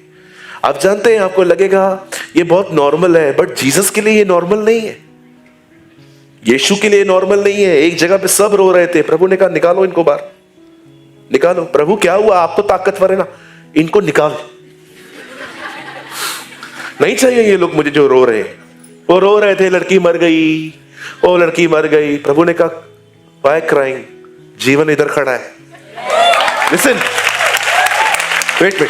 आप जानते हैं, आपको लगेगा ये बहुत नॉर्मल है, बट जीसस के लिए ये नॉर्मल नहीं है, यीशु के लिए नॉर्मल नहीं है। एक जगह पे सब रो रहे थे, प्रभु ने कहा निकालो इनको बाहर, निकालो। प्रभु क्या हुआ? आप तो ताकतवर है ना, इनको निकाल। नहीं चाहिए ये लोग मुझे जो रो रहे हैं। वो रो रहे थे, लड़की मर गई, वो लड़की मर गई। प्रभु ने कहा व्हाई क्राइंग, जीवन इधर खड़ा है। Listen, wait.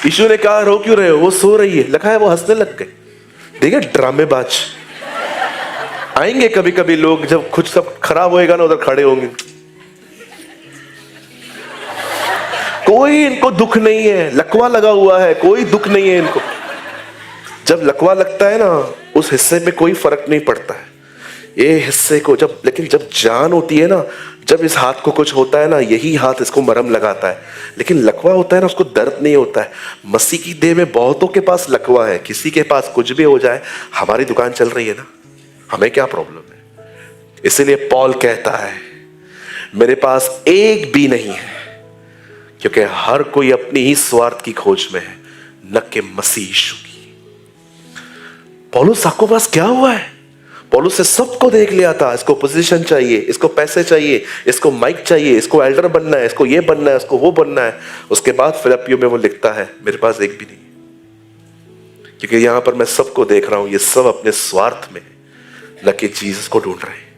यीशु ने कहा रो क्यों रहे हो? वो सो रही है। लिखा है वो हंसने लग गए। देखिए ड्रामेबाज। आएंगे कभी कभी लोग, जब खुद सब खराब होएगा ना, उधर खड़े होंगे। कोई इनको दुख नहीं है, लकवा लगा हुआ है, कोई दुख नहीं है इनको। जब लकवा लगता है ना, उस हिस्से में कोई फर्क नहीं पड़ता है, ये हिस्से को जब, लेकिन जब जान होती है ना, जब इस हाथ को कुछ होता है ना, यही हाथ इसको मरहम लगाता है। लेकिन लकवा होता है ना, उसको दर्द नहीं होता है। मसीह की देह में बहुतों के पास लकवा है, किसी के पास कुछ भी हो जाए, हमारी दुकान चल रही है ना, हमें क्या प्रॉब्लम है? इसीलिए पॉल कहता है मेरे पास एक भी नहीं है, क्योंकि हर कोई अपनी ही स्वार्थ की खोज में है, न कि मसीह यीशु की। पौलुस आपको पास क्या हुआ है? पौलुस से सबको देख लिया था, इसको पोजीशन चाहिए, इसको पैसे चाहिए, इसको माइक चाहिए, इसको एल्डर बनना है, इसको ये बनना है, इसको वो बनना है। उसके बाद फिलिप्पियों में वो लिखता है मेरे पास एक भी नहीं, क्योंकि यहां पर मैं सबको देख रहा हूं, ये सब अपने स्वार्थ में, न कि जीसस को ढूंढ रहे हैं।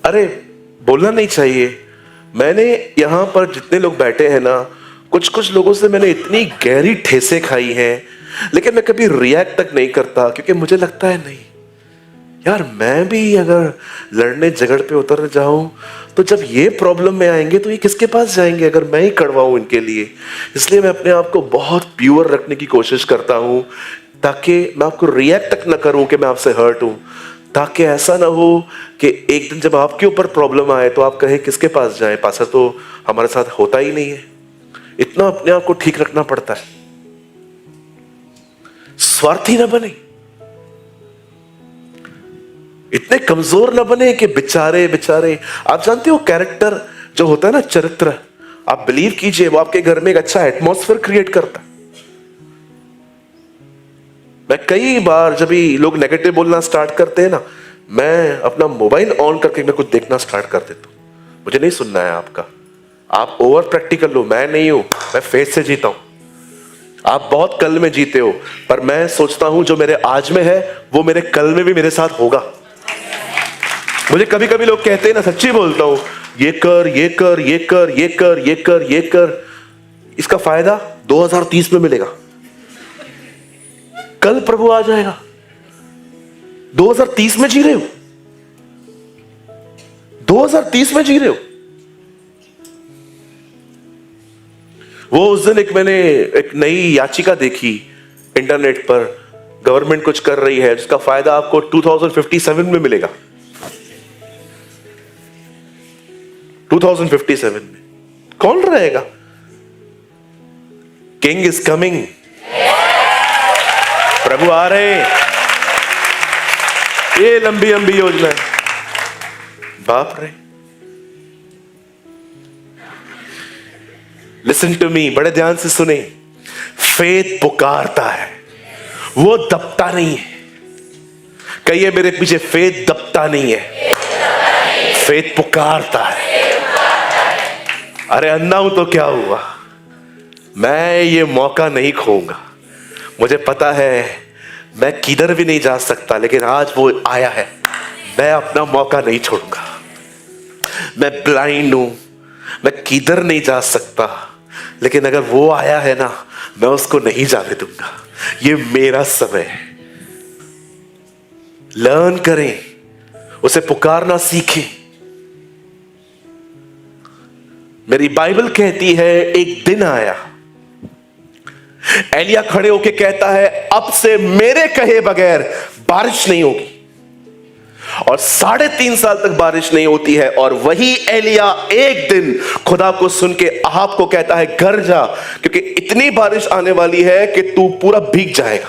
अरे बोलना नहीं चाहिए। मैंने यहां पर जितने लोग बैठे हैं ना, कुछ लोगों से मैंने इतनी गहरी ठेसे खाई हैं, लेकिन मैं कभी रिएक्ट तक नहीं करता, क्योंकि मुझे लगता है नहीं यार, मैं भी अगर लड़ने झगड़ पे उतर जाऊं तो जब ये प्रॉब्लम में आएंगे तो ये किसके पास जाएंगे, अगर मैं ही कड़वा हूं इनके लिए। इसलिए मैं अपने आप को बहुत प्योर रखने की कोशिश करता हूं, ताकि मैं आपको रिएक्ट तक ना करूं कि मैं आपसे हर्ट हूं, ताकि ऐसा ना हो कि एक दिन जब आपके ऊपर प्रॉब्लम आए तो आप कहें किसके पास जाएं, पासा तो हमारे साथ होता ही नहीं है। इतना अपने आप को ठीक रखना पड़ता है, स्वार्थी ना बने, इतने कमजोर ना बने कि बेचारे। आप जानते हो कैरेक्टर जो होता है ना, चरित्र, आप बिलीव कीजिए वो आपके घर में एक अच्छा एटमॉस्फेयर क्रिएट करता है। मैं कई बार जब भी लोग नेगेटिव बोलना स्टार्ट करते हैं ना, मैं अपना मोबाइल ऑन करके मैं कुछ देखना स्टार्ट कर देता हूं। मुझे नहीं सुनना है आपका, आप ओवर प्रैक्टिकल लो, मैं नहीं हूं, मैं फेथ से जीता हूं। आप बहुत कल में जीते हो, पर मैं सोचता हूं जो मेरे आज में है वो मेरे कल में भी मेरे साथ होगा। मुझे कभी कभी लोग कहते हैं ना, सच्ची बोलता हूं, ये कर, ये कर, ये कर, ये कर, ये कर, ये कर, इसका फायदा 2030 में मिलेगा, कल प्रभु आ जाएगा। 2030 में जी रहे हो, 2030 में जी रहे हो। वो उस दिन मैंने एक नई याचिका देखी इंटरनेट पर, गवर्नमेंट कुछ कर रही है जिसका फायदा आपको 2057 में मिलेगा। 2057 में कौन रहेगा? किंग इज कमिंग, प्रभु आ रहे। ये लंबी लंबी योजना है, बाप रे। लिसन टू मी, बड़े ध्यान से सुने। फेथ पुकारता है, वो दबता नहीं है। कहिए मेरे पीछे, फेथ दबता नहीं है, फेथ पुकारता है। अरे अन्ना हूं तो क्या हुआ, मैं ये मौका नहीं खोऊंगा। मुझे पता है मैं किधर भी नहीं जा सकता, लेकिन आज वो आया है, मैं अपना मौका नहीं छोड़ूंगा। मैं ब्लाइंड हूं, मैं किधर नहीं जा सकता, लेकिन अगर वो आया है ना, मैं उसको नहीं जाने दूंगा। ये मेरा समय है। लर्न करें, उसे पुकारना सीखें। मेरी बाइबल कहती है एक दिन आया, एलिया खड़े होके कहता है अब से मेरे कहे बगैर बारिश नहीं होगी। और 3.5 साल तक बारिश नहीं होती है। और वही एलिया एक दिन खुदा को सुन के अहाब को कहता है घर जा, क्योंकि इतनी बारिश आने वाली है कि तू पूरा भीग जाएगा।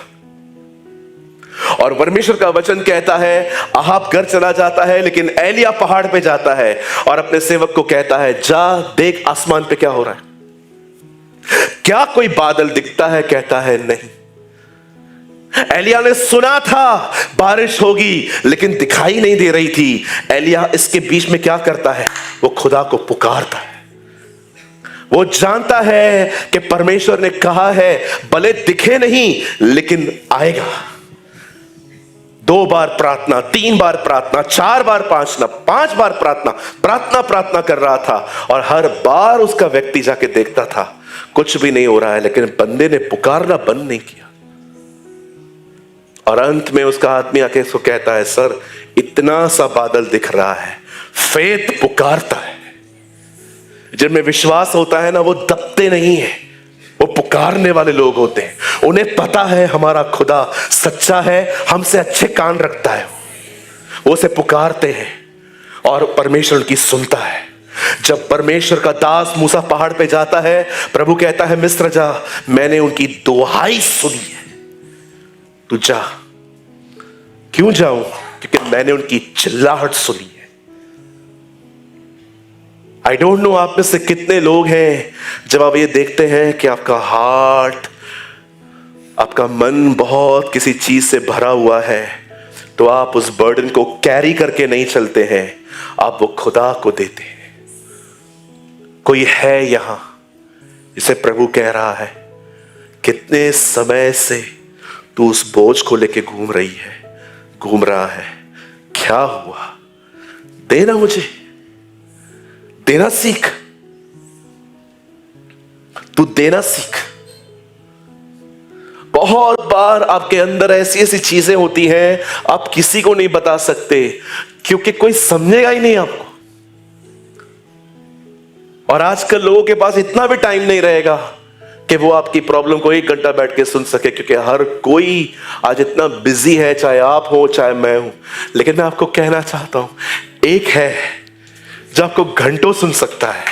और परमेश्वर का वचन कहता है अहाब घर चला जाता है, लेकिन एलिया पहाड़ पे जाता है और अपने सेवक को कहता है जा देख आसमान पे क्या हो रहा है, क्या कोई बादल दिखता है? कहता है नहीं। एलिया ने सुना था बारिश होगी, लेकिन दिखाई नहीं दे रही थी। एलिया इसके बीच में क्या करता है? वो खुदा को पुकारता है। वो जानता है कि परमेश्वर ने कहा है भले दिखे नहीं, लेकिन आएगा। 2 बार प्रार्थना, 3 बार प्रार्थना, 4 बार प्रार्थना, 5 बार प्रार्थना कर रहा था। और हर बार उसका व्यक्ति जाके देखता था कुछ भी नहीं हो रहा है, लेकिन बंदे ने पुकारना बंद नहीं किया। और अंत में उसका आदमी आके उसको कहता है सर इतना सा बादल दिख रहा है। फेथ पुकारता है। जिनमें विश्वास होता है ना, वो दबते नहीं है, वो पुकारने वाले लोग होते हैं। उन्हें पता है हमारा खुदा सच्चा है, हमसे अच्छे कान रखता है। वो उसे पुकारते हैं और परमेश्वर उनकी सुनता है। जब परमेश्वर का दास मूसा पहाड़ पे जाता है, प्रभु कहता है मिस्र जा, मैंने उनकी दुहाई सुनी है, तू जा। क्यों जाऊं? क्योंकि मैंने उनकी चिल्लाहट सुनी है। आई डोंट नो आप में से कितने लोग हैं जब आप ये देखते हैं कि आपका हार्ट, आपका मन बहुत किसी चीज से भरा हुआ है, तो आप उस बर्डन को कैरी करके नहीं चलते हैं, आप वो खुदा को देते हैं। कोई है यहां जिसे प्रभु कह रहा है कितने समय से तू उस बोझ को लेके घूम रहा है, क्या हुआ? देना, मुझे देना सीख। तू देना सीख। बहुत बार आपके अंदर ऐसी ऐसी चीजें होती हैं आप किसी को नहीं बता सकते, क्योंकि कोई समझेगा ही नहीं आपको। और आजकल लोगों के पास इतना भी टाइम नहीं रहेगा कि वो आपकी प्रॉब्लम को 1 घंटा बैठ के सुन सके, क्योंकि हर कोई आज इतना बिजी है, चाहे आप हो चाहे मैं हूं। लेकिन मैं आपको कहना चाहता हूं एक है जो आपको घंटों सुन सकता है,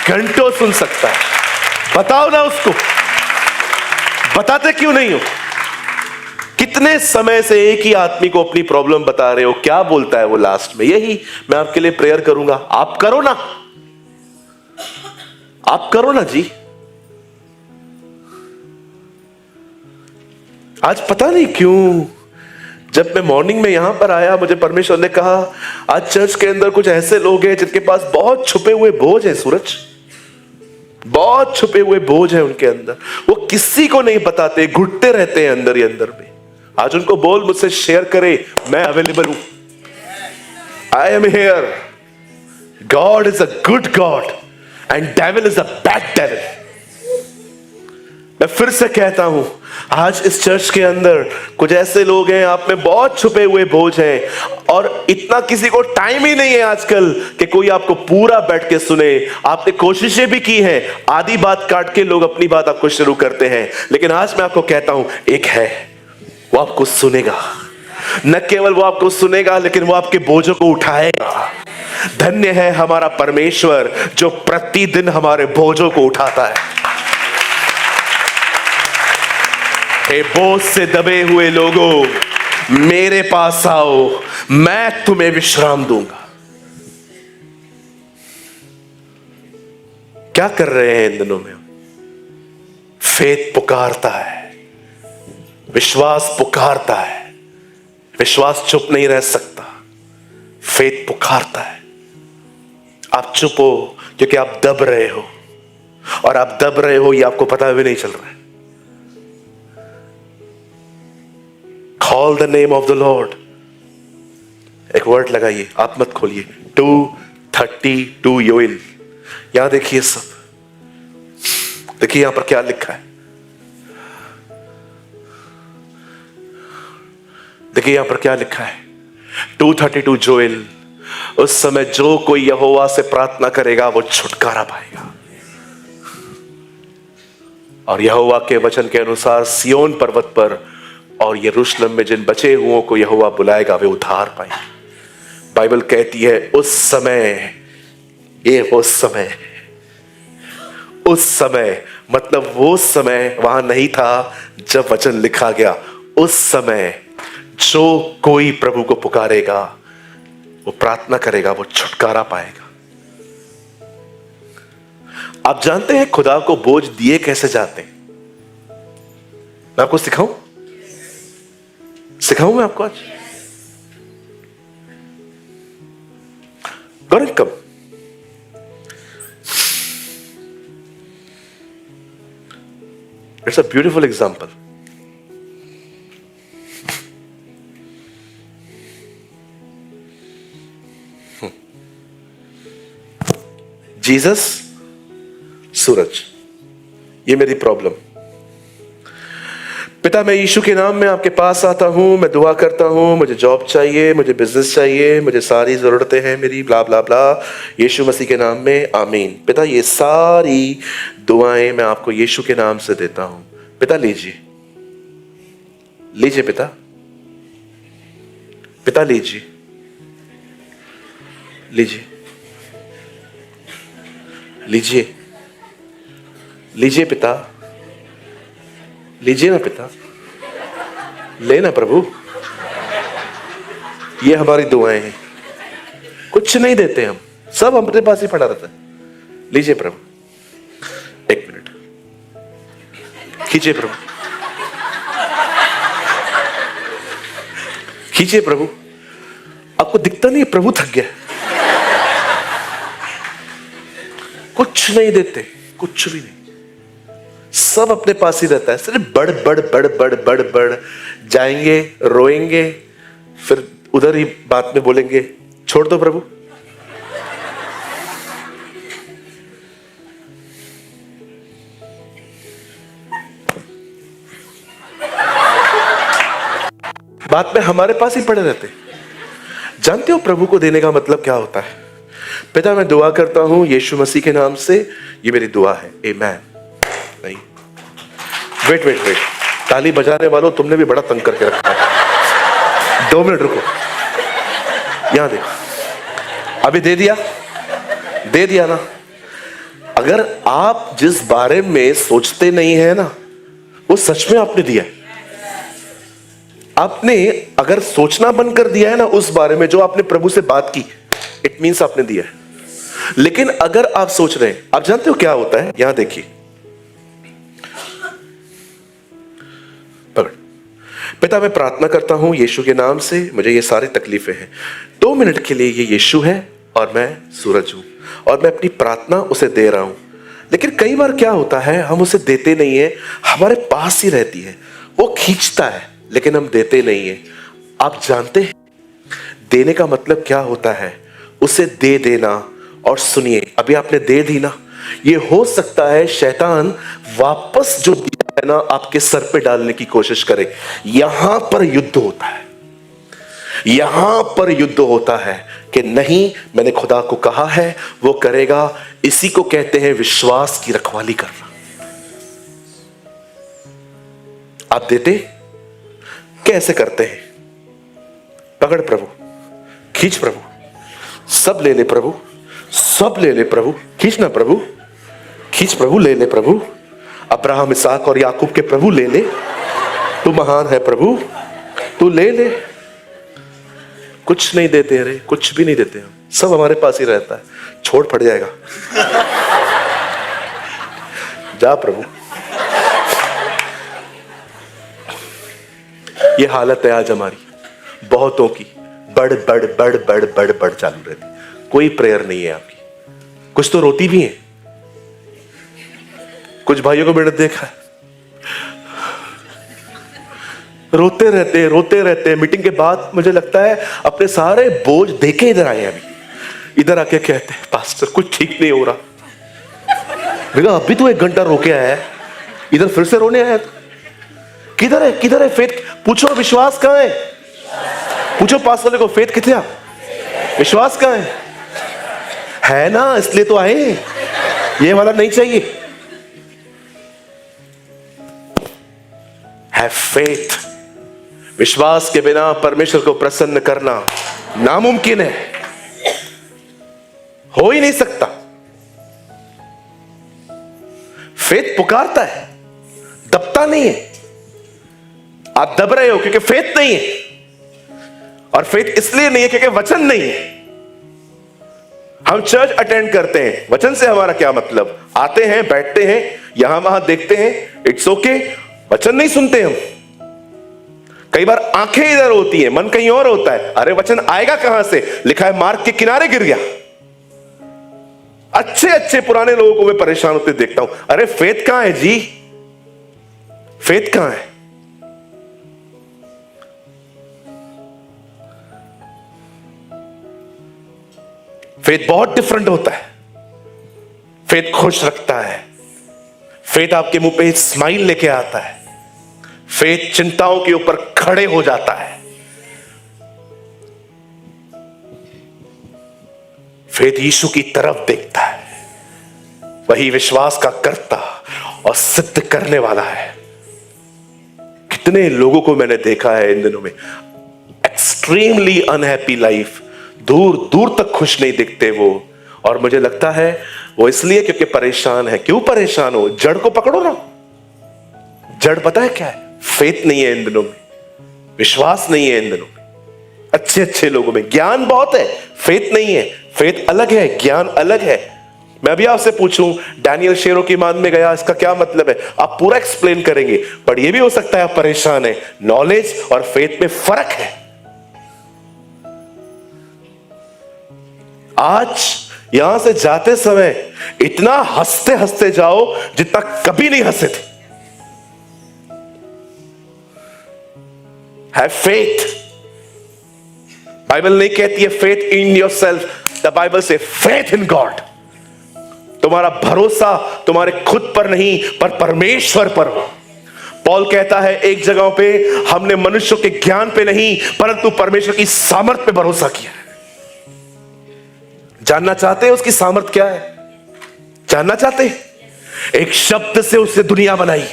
घंटों सुन सकता है। बताओ ना उसको, बताते क्यों नहीं हो? कितने समय से एक ही आदमी को अपनी प्रॉब्लम बता रहे हो, क्या बोलता है वो लास्ट में? यही मैं आपके लिए प्रेयर करूंगा, आप करो ना, आप करो ना जी। आज पता नहीं क्यों जब मैं मॉर्निंग में यहां पर आया, मुझे परमेश्वर ने कहा आज चर्च के अंदर कुछ ऐसे लोग हैं जिनके पास बहुत छुपे हुए बोझ है। सूरज, बहुत छुपे हुए बोझ है उनके अंदर, वो किसी को नहीं बताते, घुटते रहते हैं अंदर ही अंदर में। आज उनको बोल मुझसे शेयर करे, मैं अवेलेबल हूं, I am here. God is a good God and devil is a bad devil. मैं फिर से कहता हूं, आज इस चर्च के अंदर कुछ ऐसे लोग हैं, आप में बहुत छुपे हुए बोझ हैं और इतना किसी को टाइम ही नहीं है आजकल कि कोई आपको पूरा बैठ के सुने। आपने कोशिशें भी की हैं, आधी बात काट के लोग अपनी बात आपको शुरू करते हैं, लेकिन आज मैं आपको कहता हूं, एक है, वो आपको सुनेगा। न केवल वो आपको सुनेगा, लेकिन वो आपके बोझों को उठाएगा। धन्य है हमारा परमेश्वर जो प्रतिदिन हमारे बोझों को उठाता है। हे बोझ से दबे हुए लोगों, मेरे पास आओ, मैं तुम्हें विश्राम दूंगा। क्या कर रहे हैं इन दिनों में? फेथ पुकारता है, विश्वास पुकारता है। विश्वास चुप नहीं रह सकता, फेथ पुकारता है। आप चुप हो क्योंकि आप दब रहे हो, और आप दब रहे हो ये आपको पता भी नहीं चल रहा है। Call the name of the Lord। एक वर्ड लगाइए, आप मत खोलिए। 2:32 योएल, यहां देखिए सब, देखिए यहां पर क्या लिखा है। देखिए यहां पर क्या लिखा है। 2:32 जोएल, उस समय जो कोई यहोवा से प्रार्थना करेगा वो छुटकारा पाएगा। और यहोवा के वचन के अनुसार सियोन पर्वत पर और यरूशलेम में जिन बचे हुओं को यहोवा बुलाएगा वे उद्धार पाएंगे। बाइबल कहती है उस समय, ये उस समय मतलब वो समय वहां नहीं था जब वचन लिखा गया। उस समय जो कोई प्रभु को पुकारेगा, वो प्रार्थना करेगा, वो छुटकारा पाएगा। आप जानते हैं खुदा को बोझ दिए कैसे जाते हैं? मैं आपको सिखाऊं मैं आपको आज? Got come. It's a beautiful example. Jesus, Suraj, ये मेरी प्रॉब्लम। पिता, मैं यीशु के नाम में आपके पास आता हूं, मैं दुआ करता हूं, मुझे जॉब चाहिए, मुझे बिजनेस चाहिए, मुझे सारी जरूरतें हैं मेरी, ब्ला ब्ला ब्ला, यीशु मसीह के नाम में आमीन। पिता, ये सारी दुआएं मैं आपको यीशु के नाम से देता हूं। पिता लीजिए, लीजिए पिता, पिता लीजिए, लीजिए, लीजिए, लीजिए पिता, लीजिए ना पिता, लेना प्रभु। ये हमारी दुआएं हैं, कुछ नहीं देते हम, सब अपने पास ही पड़ा रहता है। लीजिए प्रभु, एक मिनट, खींचिए प्रभु, खींचिए प्रभु। आपको दिखता नहीं प्रभु थक गया? कुछ नहीं देते, कुछ भी नहीं, सब अपने पास ही रहता है। सिर्फ बड़ बड़ बड़ बड़ बड़ बड़ जाएंगे, रोएंगे, फिर उधर ही बात में बोलेंगे छोड़ दो प्रभु। बात में हमारे पास ही पड़े रहते। जानते हो प्रभु को देने का मतलब क्या होता है? पिता, मैं दुआ करता हूं यीशु मसीह के नाम से, ये मेरी दुआ है, आमीन। नहीं, वेट वेट वेट, ताली बजाने वालों तुमने भी बड़ा तंग करके रखा है। 2 मिनट रुको, यहां देखो, अभी दे दिया, दे दिया ना। अगर आप जिस बारे में सोचते नहीं है ना, वो सच में आपने दिया है। आपने अगर सोचना बंद कर दिया है ना उस बारे में जो आपने प्रभु से बात की, इट मीन्स आपने दिया है। लेकिन अगर आप सोच रहे हैं, आप जानते हो क्या होता है? यहां देखिए, पकड़। पिता, मैं प्रार्थना करता हूं यीशु के नाम से, मुझे ये सारी तकलीफें हैं। 2 मिनट के लिए ये यीशु है और मैं सूरज हूं, और मैं अपनी प्रार्थना उसे दे रहा हूं। लेकिन कई बार क्या होता है, हम उसे देते नहीं है, हमारे पास ही रहती है, वो खींचता है लेकिन हम देते नहीं है। आप जानते हैं देने का मतलब क्या होता है? उसे दे देना। और सुनिए, अभी आपने दे दी ना, ये हो सकता है शैतान वापस जो दिया है ना, आपके सर पे डालने की कोशिश करे। यहां पर युद्ध होता है, यहां पर युद्ध होता है कि नहीं, मैंने खुदा को कहा है वो करेगा। इसी को कहते हैं विश्वास की रखवाली करना। आप देते कैसे करते हैं? पकड़ प्रभु, खींच प्रभु, सब ले ले प्रभु, सब ले ले प्रभु, खींचना प्रभु, खींच प्रभु, ले ले प्रभु। अब्राहम, इसहाक और याकूब के प्रभु ले ले, तू महान है प्रभु, तू ले ले। कुछ नहीं देते रे, कुछ भी नहीं देते हम, सब हमारे पास ही रहता है। छोड़ पड़ जाएगा, जा प्रभु। ये हालत है आज हमारी, बहुतों की। बढ़ बढ़ बढ़ बढ़ बढ़ बढ़ चालू रहती, कोई प्रेयर नहीं है आपकी। कुछ तो रोती भी है, कुछ भाइयों को मैंने देखा है रोते रहते हैं। मीटिंग के बाद मुझे लगता है अपने सारे बोझ देके इधर आए। अभी इधर आके कहते हैं पास्टर कुछ ठीक नहीं हो रहा। भैया अभी तो 1 घंटा रोके आया है, इधर फिर से रोने आया। किधर है, किधर है फेथ? पूछो विश्वास कहां है? पूछो पास वाले को, फेथ कितना, विश्वास कहां है ना? इसलिए तो आए, ये वाला नहीं चाहिए। Have faith. विश्वास के बिना परमेश्वर को प्रसन्न करना नामुमकिन है, हो ही नहीं सकता। फेथ पुकारता है, दबता नहीं है। आप दब रहे हो क्योंकि फेथ नहीं है, और फेथ इसलिए नहीं है क्योंकि वचन नहीं है। हम चर्च अटेंड करते हैं, वचन से हमारा क्या मतलब? आते हैं, बैठते हैं, यहां वहां देखते हैं, इट्स ओके, वचन नहीं सुनते हम। कई बार आंखें इधर होती हैं, मन कहीं और होता है। अरे वचन आएगा कहां से? लिखा है मार्ग के किनारे गिर गया। अच्छे अच्छे पुराने लोगों को मैं परेशान होते देखता हूं, अरे फेथ कहां है जी, फेथ कहां है? फेथ बहुत डिफरेंट होता है। फेथ खुश रखता है, फेथ आपके मुंह पे स्माइल लेके आता है, फेथ चिंताओं के ऊपर खड़े हो जाता है। फेथ यीशु की तरफ देखता है, वही विश्वास का कर्ता और सिद्ध करने वाला है। कितने लोगों को मैंने देखा है इन दिनों में, एक्सट्रीमली अनहैप्पी लाइफ, दूर दूर तक खुश नहीं दिखते वो। और मुझे लगता है वो इसलिए क्योंकि परेशान है। क्यों परेशान हो? जड़ को पकड़ो ना। जड़ पता है क्या है? फेथ नहीं है इन दिनों में, विश्वास नहीं है इन दिनों में। अच्छे अच्छे लोगों में ज्ञान बहुत है, फेथ नहीं है। फेथ अलग है, ज्ञान अलग है। मैं अभी आपसे पूछूं डैनियल शेरों की मान में गया, इसका क्या मतलब है? आप पूरा एक्सप्लेन करेंगे, पर यह भी हो सकता है आप परेशान है। नॉलेज और फेथ में फर्क है। आज यहां से जाते समय इतना हंसते हंसते जाओ जितना कभी नहीं हंसे थे। Have faith. बाइबल नहीं कहती है faith in yourself, the Bible से फेथ इन गॉड। तुम्हारा भरोसा तुम्हारे खुद पर नहीं पर परमेश्वर पर हो। पौल कहता है एक जगह पे, हमने मनुष्यों के ज्ञान पे नहीं परंतु परमेश्वर की सामर्थ पे भरोसा किया है। जानना चाहते हैं उसकी सामर्थ क्या है? जानना चाहते हैं? एक शब्द से उसने दुनिया बनाई है,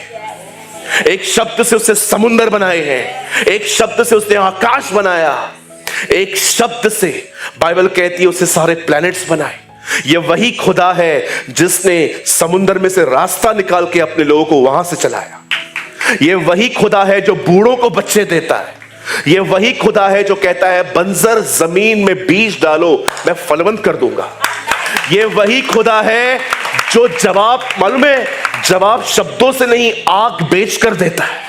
एक शब्द से उसने समुंदर बनाए हैं, एक शब्द से उसने आकाश बनाया, एक शब्द से बाइबल कहती है उसने सारे प्लैनेट्स बनाए। ये वही खुदा है जिसने समुंदर में से रास्ता निकाल के अपने लोगों को वहां से चलाया। ये वही खुदा है जो बूढ़ों को बच्चे देता है। ये वही खुदा है जो कहता है बंजर जमीन में बीज डालो मैं फलवंत कर दूंगा। ये वही खुदा है जो जवाब, मालूम है, जवाब शब्दों से नहीं आग बेच कर देता है।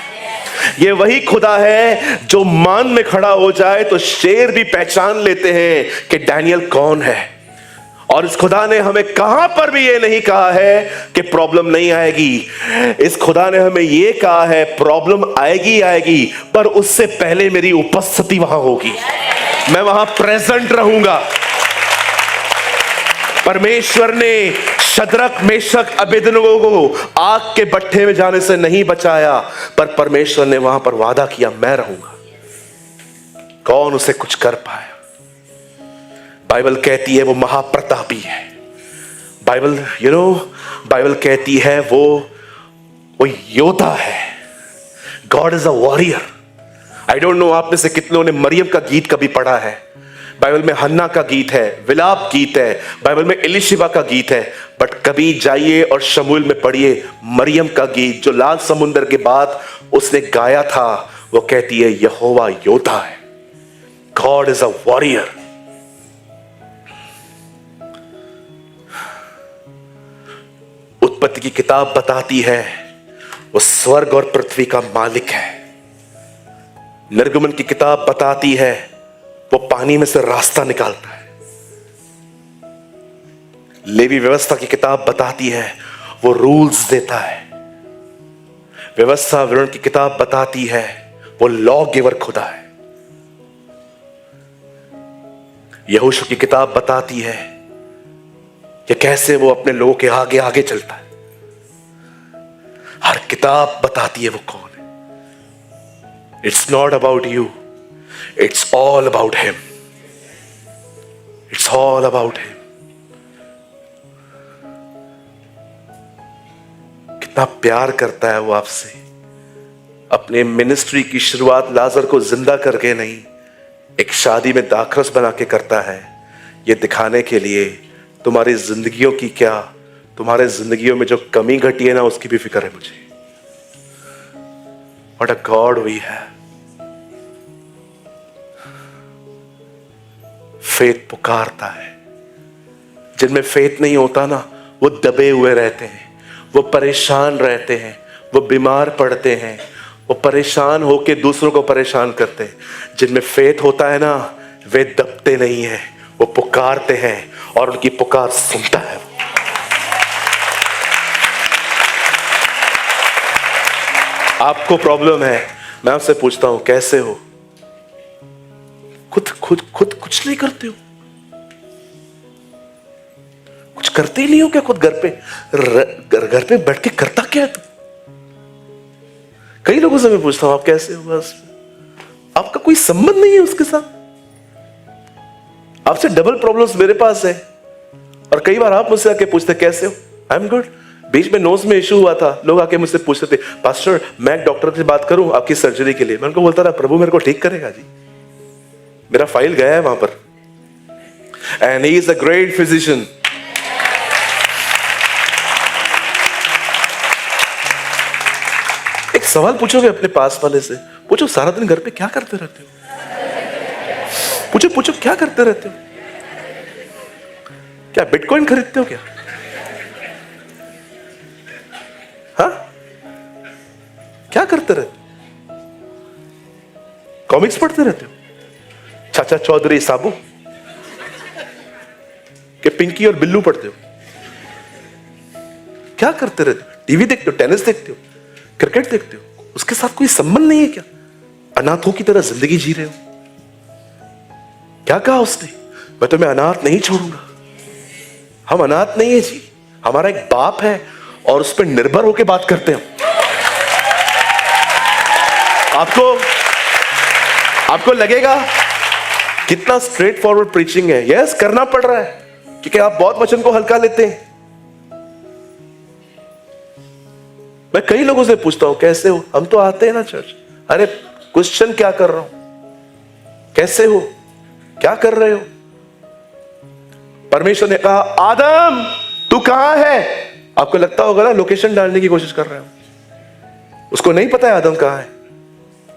ये वही खुदा है जो मान में खड़ा हो जाए तो शेर भी पहचान लेते हैं कि डैनियल कौन है। और इस खुदा ने हमें कहां पर भी ये नहीं कहा है कि प्रॉब्लम नहीं आएगी। इस खुदा ने हमें ये कहा है प्रॉब्लम आएगी आएगी, पर उससे पहले मेरी उपस्थिति वहां होगी, मैं वहां प्रेजेंट रहूंगा। परमेश्वर ने शद्रक मेशक अबेदनगो को आग के भट्ठे में जाने से नहीं बचाया, पर परमेश्वर ने वहां पर वादा किया मैं रहूंगा। कौन उसे कुछ कर पाया? बाइबल कहती है वो महाप्रतापी है। बाइबल बाइबल कहती है वो योद्धा है। God is a warrior. I don't know आप में से कितनों ने मरियम का गीत कभी पढ़ा है। बाइबल में हन्ना का गीत है, विलाप गीत है, बाइबल में एलिशिबा का गीत है, बट कभी जाइए और शमूएल में पढ़िए मरियम का गीत जो लाल समुद्र के बाद उसने गाया था। वो कहती है यहोवा योद्धा है। God is a warrior. उत्पत्ति की किताब बताती है वो स्वर्ग और पृथ्वी का मालिक है। निर्गमन की किताब बताती है वो पानी में से रास्ता निकालता है। लेवी व्यवस्था की किताब बताती है वो रूल्स देता है। व्यवस्था विवरण की किताब बताती है वो लॉ गिवर खुदा है। यहोशू की किताब बताती है कि कैसे वो अपने लोगों के आगे आगे चलता है। हर किताब बताती है वो कौन है। It's not about you, it's all about him. It's all about him. कितना प्यार करता है वो आपसे। अपने मिनिस्ट्री की शुरुआत लाजर को जिंदा करके नहीं, एक शादी में दाखरस बना के करता है, ये दिखाने के लिए तुम्हारी जिंदगियों की क्या, तुम्हारे जिंदगियों में जो कमी घटी है ना उसकी भी फिक्र है मुझे। What a God we have. Faith पुकारता है। जिनमें फेथ नहीं होता ना वो दबे हुए रहते हैं, वो परेशान रहते हैं, वो बीमार पड़ते हैं, वो परेशान होके दूसरों को परेशान करते हैं। जिनमें फेथ होता है ना वे दबते नहीं हैं, वो पुकारते हैं और उनकी पुकार सुनता है। आपको प्रॉब्लम है, मैं आपसे पूछता हूं कैसे हो? खुद खुद खुद कुछ नहीं करते हो? कुछ करते ही नहीं हो क्या? खुद घर पे बैठ के करता क्या है तू? कई लोगों से मैं पूछता हूं आप कैसे हो, बस आपका कोई संबंध नहीं है उसके साथ। आपसे डबल प्रॉब्लम्स मेरे पास है और कई बार आप मुझसे आके पूछते कैसे हो? I am good. बीच में नोज में इशू हुआ था, लोग आके मुझसे पूछते थे पास्टर मैं एक डॉक्टर से बात करूं आपकी सर्जरी के लिए। मैं उनको बोलता रहा प्रभु मेरे को ठीक करेगा जी, मेरा फाइल गया है वहां पर, and he is a great physician. एक सवाल पूछोगे अपने पास वाले से, पूछो सारा दिन घर पे क्या करते रहते हो? पूछो क्या करते रहते हो? क्या बिटकॉइन खरीदते हो क्या? हाँ, क्या करते रहते हो? कॉमिक्स पढ़ते रहते हो? चाचा चौधरी साबू के पिंकी और बिल्लू पढ़ते हो? क्या करते रहते हो? टीवी देखते हो, टेनिस देखते हो, क्रिकेट देखते हो? उसके साथ कोई संबंध नहीं है क्या? अनाथों की तरह जिंदगी जी रहे हो? क्या कहा उसने? मैं तुम्हें अनाथ नहीं छोड़ूंगा। हम अनाथ नहीं है जी, हमारा एक बाप है और उस पर निर्भर होकर बात करते हैं। आपको लगेगा कितना स्ट्रेट फॉरवर्ड प्रीचिंग है। यस, करना पड़ रहा है क्योंकि आप बहुत वचन को हल्का लेते हैं। मैं कई लोगों से पूछता हूं कैसे हो? हम तो आते हैं ना चर्च। अरे क्वेश्चन क्या कर रहा हूं? कैसे हो? क्या कर रहे हो? परमेश्वर ने कहा आदम तू कहां है? आपको लगता होगा ना लोकेशन डालने की कोशिश कर रहे हो। उसको नहीं पता है आदम कहां है।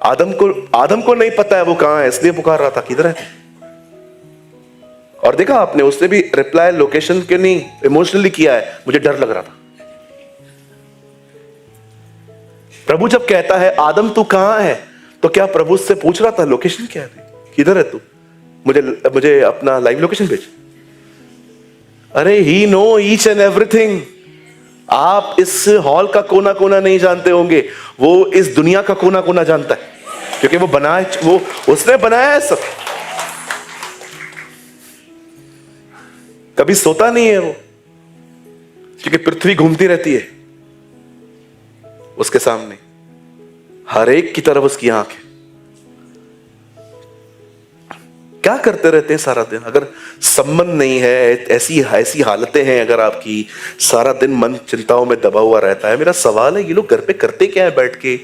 आदम को नहीं पता है वो कहां है, इसलिए पुकार रहा था किधर है। और देखा आपने, उसने भी रिप्लाई लोकेशन के नहीं इमोशनली किया है, मुझे डर लग रहा था। प्रभु जब कहता है आदम तू कहां है, तो क्या प्रभु उससे पूछ रहा था लोकेशन क्या है, किधर है तू, मुझे अपना लाइव लोकेशन भेज। अरे ही नो ईच एंड एवरीथिंग। आप इस हॉल का कोना कोना नहीं जानते होंगे, वो इस दुनिया का कोना कोना जानता है क्योंकि वो उसने बनाया है सब। कभी सोता नहीं है वो। क्योंकि पृथ्वी घूमती रहती है उसके सामने, हर एक की तरफ उसकी आंख है। क्या करते रहते हैं सारा दिन? अगर संबंध नहीं है, ऐसी ऐसी हालतें हैं अगर आपकी, सारा दिन मन चिंताओं में दबा हुआ रहता है, मेरा सवाल है ये लोग घर पे करते क्या है बैठ के?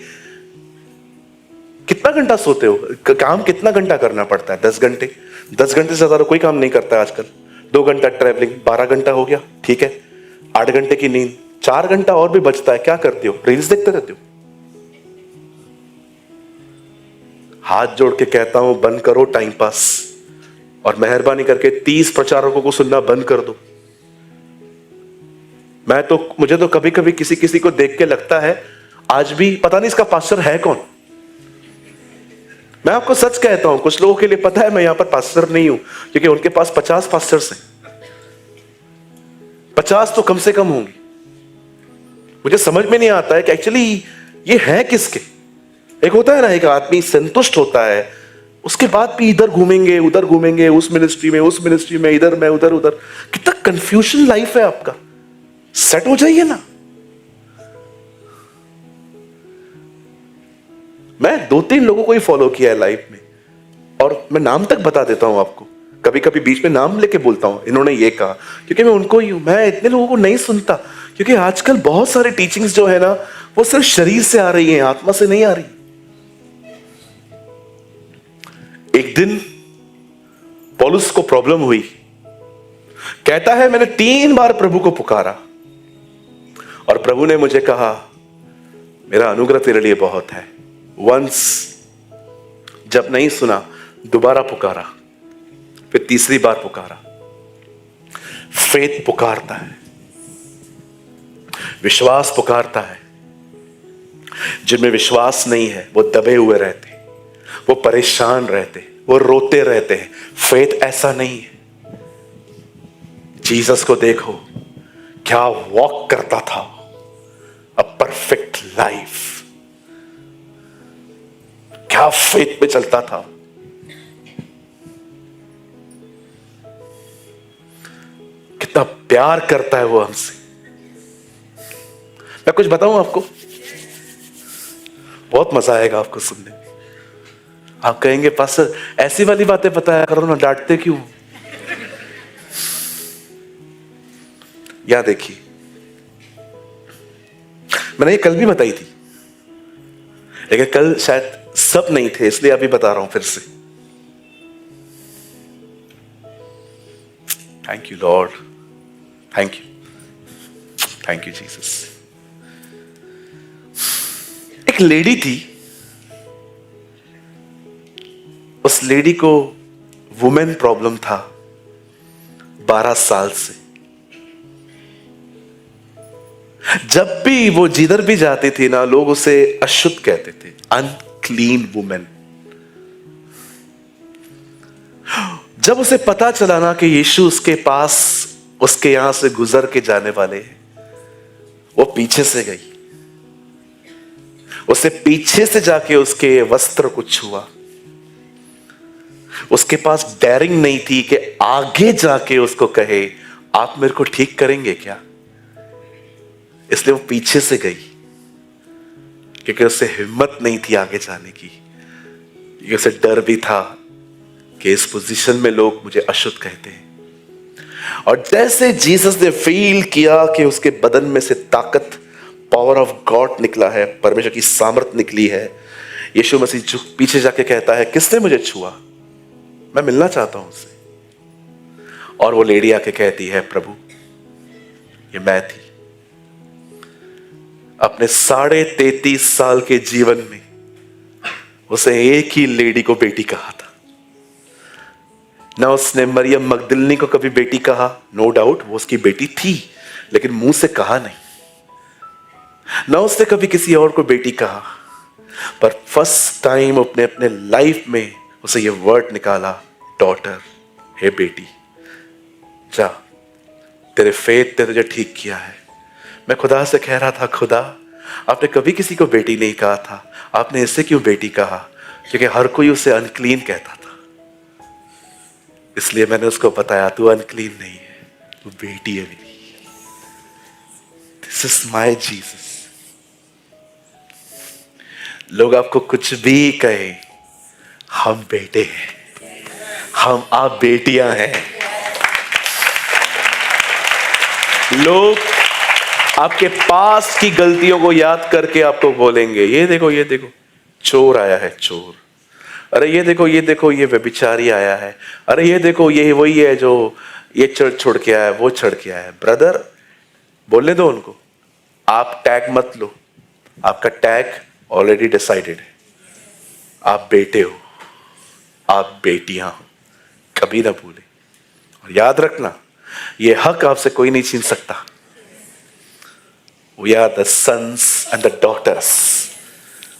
कितना घंटा सोते हो? काम कितना घंटा करना पड़ता है? 10 घंटे। 10 घंटे से ज्यादा कोई काम नहीं करता है आजकल। 2 घंटा ट्रैवलिंग, 12 घंटा हो गया, ठीक है। 8 घंटे की नींद, 4 घंटा और भी बचता है, क्या करते हो? रील्स देखते रहते हो। हाथ जोड़ के कहता हूं बंद करो टाइम पास, और मेहरबानी करके 30 प्रचारकों को सुनना बंद कर दो। मुझे तो कभी कभी किसी किसी को देख के लगता है आज भी पता नहीं इसका पास्टर है कौन। मैं आपको सच कहता हूं, कुछ लोगों के लिए पता है मैं यहां पर पास्टर नहीं हूं, क्योंकि उनके पास 50 पास्टर्स हैं। 50 तो कम से कम होंगे। मुझे समझ में नहीं आता है कि एक्चुअली ये है किसके। एक होता है ना, एक आदमी संतुष्ट होता है, उसके बाद भी इधर घूमेंगे उधर घूमेंगे, उस मिनिस्ट्री में इधर में उधर उधर। कितना कंफ्यूजन लाइफ है आपका। सेट हो जाइए ना। मैं 2-3 लोगों को ही फॉलो किया है लाइफ में, और मैं नाम तक बता देता हूं आपको। कभी कभी बीच में नाम लेके बोलता हूं, इन्होंने ये कहा, क्योंकि मैं उनको ही हूं। मैं इतने लोगों को नहीं सुनता, क्योंकि आजकल बहुत सारे टीचिंग्स जो है ना, वो सिर्फ शरीर से आ रही है, आत्मा से नहीं आ रही। एक दिन पौलुस को प्रॉब्लम हुई। कहता है मैंने 3 बार प्रभु को पुकारा, और प्रभु ने मुझे कहा मेरा अनुग्रह तेरे लिए बहुत है। वंस जब नहीं सुना, दोबारा पुकारा, फिर तीसरी बार पुकारा। फेथ पुकारता है, विश्वास पुकारता है। जिनमें विश्वास नहीं है वो दबे हुए रहते, वो परेशान रहते, वो रोते रहते हैं। फेथ ऐसा नहीं है। जीसस को देखो, क्या वॉक करता था, अ परफेक्ट लाइफ। क्या फेथ पे चलता था। कितना प्यार करता है वो हमसे। मैं कुछ बताऊं आपको, बहुत मजा आएगा आपको सुनने में। आप कहेंगे पास्टर ऐसी वाली बातें बताया करो ना, डांटते क्यों? या देखिए, मैंने ये कल भी बताई थी, लेकिन कल शायद सब नहीं थे, इसलिए अभी बता रहा हूं फिर से। Thank you Lord, thank you Jesus. एक लेडी थी, उस लेडी को वुमेन प्रॉब्लम था 12 साल से। जब भी वो जिधर भी जाती थी ना, लोग उसे अशुद्ध कहते थे, अनक्लीन वुमेन। जब उसे पता चला ना कि यीशु उसके पास, उसके यहां से गुजर के जाने वाले हैं, वो पीछे से गई। उसे पीछे से जाके उसके वस्त्र को छुआ। उसके पास डेयरिंग नहीं थी कि आगे जाके उसको कहे आप मेरे को ठीक करेंगे क्या, इसलिए वो पीछे से गई, क्योंकि उसे हिम्मत नहीं थी आगे जाने की, क्योंकि उसे डर भी था कि इस पोजीशन में लोग मुझे अशुद्ध कहते हैं। और जैसे जीसस ने फील किया कि उसके बदन में से ताकत, पावर ऑफ गॉड निकला है, परमेश्वर की सामर्थ निकली है, यीशु मसीह जो पीछे जाके कहता है किसने मुझे छुआ, मैं मिलना चाहता हूं उससे। और वो लेडी आके कहती है प्रभु ये मैं थी। अपने 33.5 साल के जीवन में उसे एक ही लेडी को बेटी कहा था। ना उसने मरियम मगदलिनी को कभी बेटी कहा, नो डाउट वो उसकी बेटी थी, लेकिन मुंह से कहा नहीं। ना उसने कभी किसी और को बेटी कहा, पर फर्स्ट टाइम अपने अपने लाइफ में उसे ये वर्ड निकाला, डॉटर, हे बेटी, जा, तेरे फेथ ने तुझे ठीक किया है। मैं खुदा से कह रहा था, खुदा आपने कभी किसी को बेटी नहीं कहा था, आपने इससे क्यों बेटी कहा? क्योंकि हर कोई उसे अनक्लीन कहता था। इसलिए मैंने उसको बताया तू अनक्लीन नहीं है, तू बेटी है मेरी। This is my Jesus. लोग आपको कुछ भी कहे, हम बेटे हैं, हम आप बेटियां हैं। लोग आपके पास की गलतियों को याद करके आपको बोलेंगे, ये देखो चोर आया है, चोर। अरे ये देखो ये व्यभिचारी आया है। अरे ये देखो ये वही है जो ये चढ़ छोड़ के आया है, वो चढ़ के आया है। ब्रदर, बोलने दो उनको, आप टैग मत लो। आपका टैग ऑलरेडी डिसाइडेड है। आप बेटे हो, आप बेटियां हो, कभी ना भूले। और याद रखना, ये हक आपसे कोई नहीं छीन सकता। We are the sons and the daughters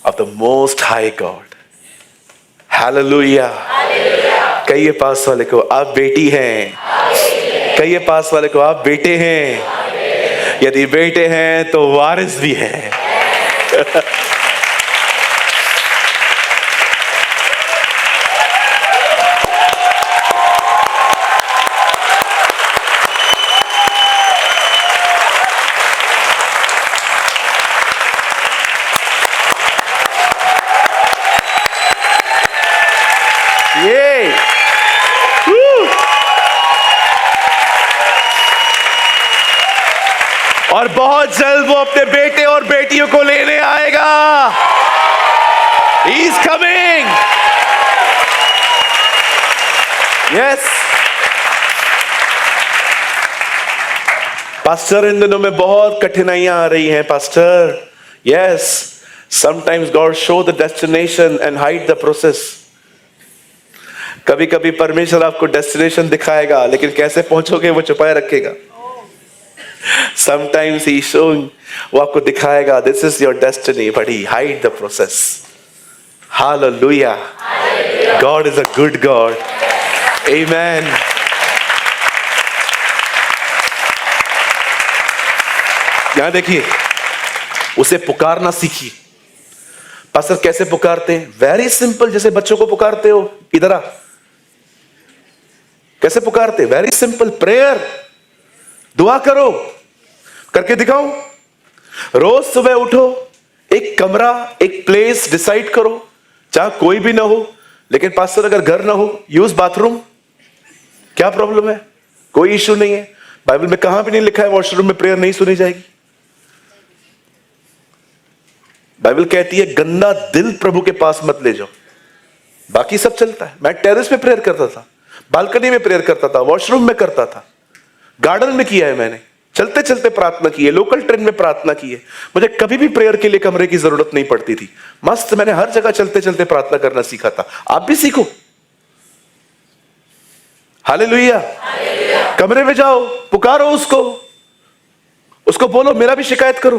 of the Most High God. Hallelujah. कहिए पास वाले को, आप बेटी हैं। कहिए पास वाले को, आप बेटे हैं। यदि बेटे हैं तो वारिस भी हैं। और बहुत जल्द वो अपने बेटे और बेटियों को लेने आएगा। He is coming. Yes. Pastor, इन दिनों में बहुत कठिनाइयां आ रही हैं pastor. Yes. Sometimes God show the destination and hide the process. कभी कभी परमेश्वर आपको डेस्टिनेशन दिखाएगा, लेकिन कैसे पहुंचोगे वो छुपाए रखेगा। Sometimes he showing, वो आपको दिखाएगा this is your destiny, but he hide the process. Hallelujah. God is a good God. Amen. यहां देखिए, उसे पुकारना सीखिए। पास्टर कैसे पुकारते हैं? वेरी सिंपल, जैसे बच्चों को पुकारते हो, इधर आ। कैसे पुकारते? वेरी सिंपल, प्रेयर, दुआ करो। करके दिखाओ। रोज सुबह उठो, एक कमरा, एक प्लेस डिसाइड करो, जहां कोई भी ना हो। लेकिन पास्टर अगर घर ना हो, यूज बाथरूम। क्या प्रॉब्लम है? कोई इश्यू नहीं है। बाइबल में कहां भी नहीं लिखा है वॉशरूम में प्रेयर नहीं सुनी जाएगी। बाइबल कहती है गंदा दिल प्रभु के पास मत ले जाओ। बाकी सब चलता है। मैं टेरेस पे प्रेयर करता था, बालकनी में प्रेयर करता था, वॉशरूम में करता था, गार्डन में किया है मैंने, चलते चलते प्रार्थना की है, लोकल ट्रेन में प्रार्थना की है। मुझे कभी भी प्रेयर के लिए कमरे की जरूरत नहीं पड़ती थी। मस्त, मैंने हर जगह चलते चलते प्रार्थना करना सीखा था। आप भी सीखो। हालेलुया। कमरे में जाओ, पुकारो उसको बोलो मेरा भी शिकायत करो।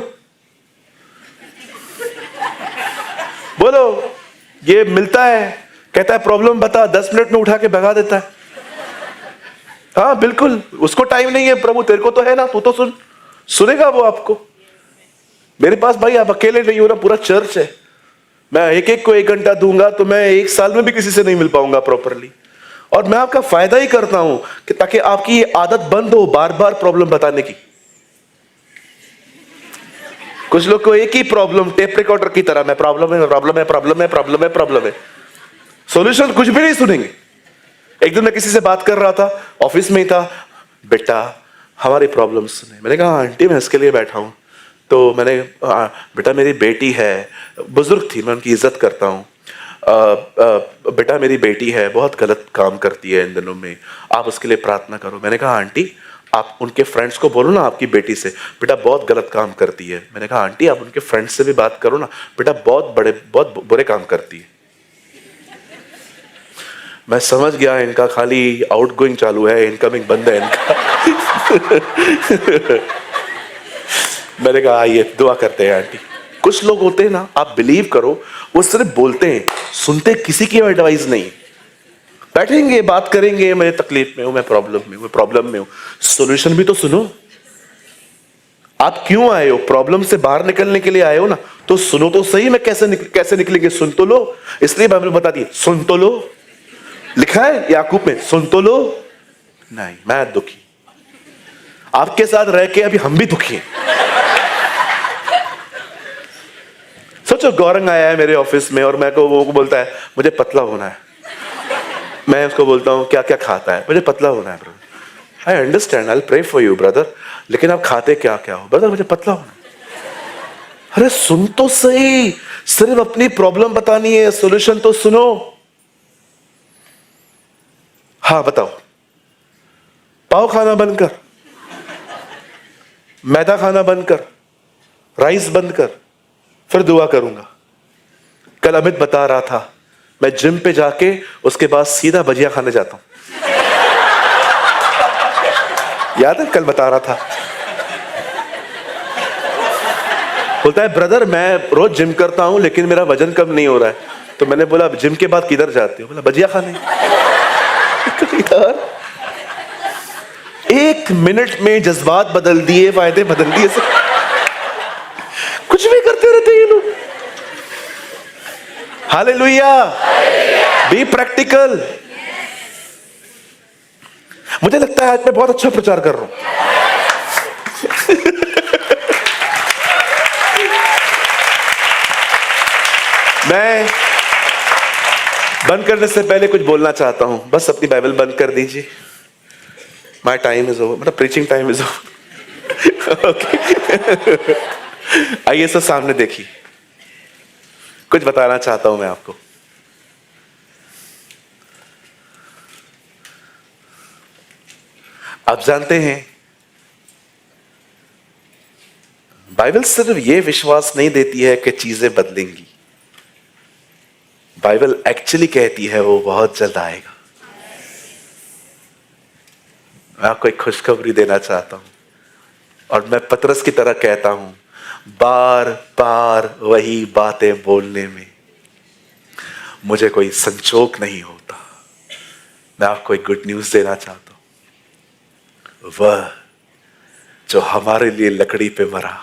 बोलो, ये मिलता है, कहता है प्रॉब्लम बता, 10 मिनट में उठा के भगा देता है। हाँ बिल्कुल, उसको टाइम नहीं है, प्रभु तेरे को तो है ना, तू तो सुनेगा वो आपको। मेरे पास भाई आप अकेले नहीं हो ना, पूरा चर्च है। मैं एक एक को 1 घंटा दूंगा तो मैं 1 साल में भी किसी से नहीं मिल पाऊंगा प्रॉपरली। और मैं आपका फायदा ही करता हूं कि ताकि आपकी ये आदत बंद हो बार बार प्रॉब्लम बताने की। कुछ लोग को एक ही प्रॉब्लम, टेप रिकॉर्डर की तरह, मैं प्रॉब्लम है, सॉल्यूशन कुछ भी नहीं सुनेंगे। एक दिन मैं किसी से बात कर रहा था, ऑफिस में ही था। बेटा हमारी प्रॉब्लम सुने। मैंने कहा आंटी मैं इसके लिए बैठा हूं। तो मैंने बेटा मेरी बेटी है, बुजुर्ग थी, मैं उनकी इज्जत करता हूं। बेटा मेरी बेटी है, बहुत गलत काम करती है इन दिनों में, आप उसके लिए प्रार्थना करो। मैंने कहा आंटी आप उनके फ्रेंड्स को बोलो ना आपकी बेटी से, बेटा बहुत गलत काम करती है। मैंने कहा आंटी आप उनके फ्रेंड्स से भी बात करो ना, बेटा बहुत बुरे काम करती है। मैं समझ गया इनका खाली आउटगोइंग चालू है, इनकमिंग बंद है इनका। मैंने कहा आइए दुआ करते हैं आंटी। कुछ लोग होते हैं ना, आप बिलीव करो, वो सिर्फ बोलते हैं, सुनते किसी की एडवाइस नहीं। बैठेंगे बात करेंगे, मैं तकलीफ में हूं, मैं प्रॉब्लम में हूं, सॉल्यूशन भी तो सुनो। आप क्यों आए हो? प्रॉब्लम से बाहर निकलने के लिए आए हो ना, तो सुनो तो सही। मैं कैसे निकलेंगे? सुन तो लो। इसलिए बाइबल बता दी सुन तो लो, लिखा है याकूब में, सुन तो लो। नहीं, मैं दुखी, आपके साथ रह के अभी हम भी दुखी हैं। सोचो गौरंग आया है मेरे ऑफिस में और मैं को वो बोलता है मुझे पतला होना है। मैं उसको बोलता हूँ क्या क्या खाता है, मुझे पतला होना है brother. I understand, I will pray for you brother, लेकिन आप खाते क्या क्या हो? ब्रदर मुझे पतला होना है। अरे सुन तो सही, सिर्फ अपनी प्रॉब्लम बतानी है, सॉल्यूशन तो सुनो। हाँ बताओ, पाव खाना बंद कर, मैदा खाना बंद कर, राइस बंद कर, फिर दुआ करूंगा। कल अमित बता रहा था मैं जिम पे जाके उसके बाद सीधा भजिया खाने जाता हूं। याद है कल बता रहा था, बोलता है ब्रदर मैं रोज जिम करता हूं लेकिन मेरा वजन कम नहीं हो रहा है। तो मैंने बोला जिम के बाद किधर जाते हो? बोला भजिया खाने। एक मिनट में जज्बात बदल दिए, फायदे बदल दिए, कुछ भी करते रहते ये लोग। Hallelujah, be practical. मुझे लगता है आज मैं बहुत अच्छा प्रचार कर रहा हूं। मैं बंद करने से पहले कुछ बोलना चाहता हूं। बस अपनी बाइबल बंद कर दीजिए। माई टाइम इज ओवर, मतलब preaching time is over. Okay, आइए सब सामने देखिए, कुछ बताना चाहता हूं मैं आपको। आप जानते हैं बाइबल सिर्फ यह विश्वास नहीं देती है कि चीजें बदलेंगी, बाइबल एक्चुअली कहती है वो बहुत जल्द आएगा। मैं आपको एक खुशखबरी देना चाहता हूं, और मैं पतरस की तरह कहता हूं, बार बार वही बातें बोलने में मुझे कोई संचोक नहीं होता। मैं आपको एक गुड न्यूज देना चाहता हूं, वह जो हमारे लिए लकड़ी पे मरा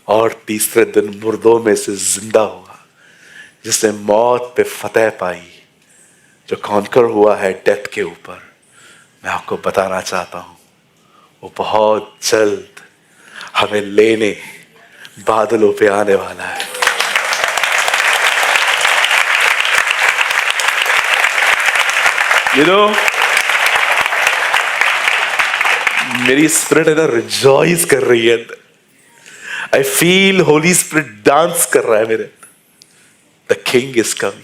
और तीसरे दिन मुर्दों में से जिंदा हुआ, जिसने मौत पे फतेह पाई, जो कॉन्कर हुआ है डेथ के ऊपर, मैं आपको बताना चाहता हूं वो बहुत जल्द हमें लेने बादलों पे आने वाला है। मेरी स्पिरिट है ना रिजॉइस कर रही है। I feel Holi spirit dance कर रहा है मेरे। The king is coming.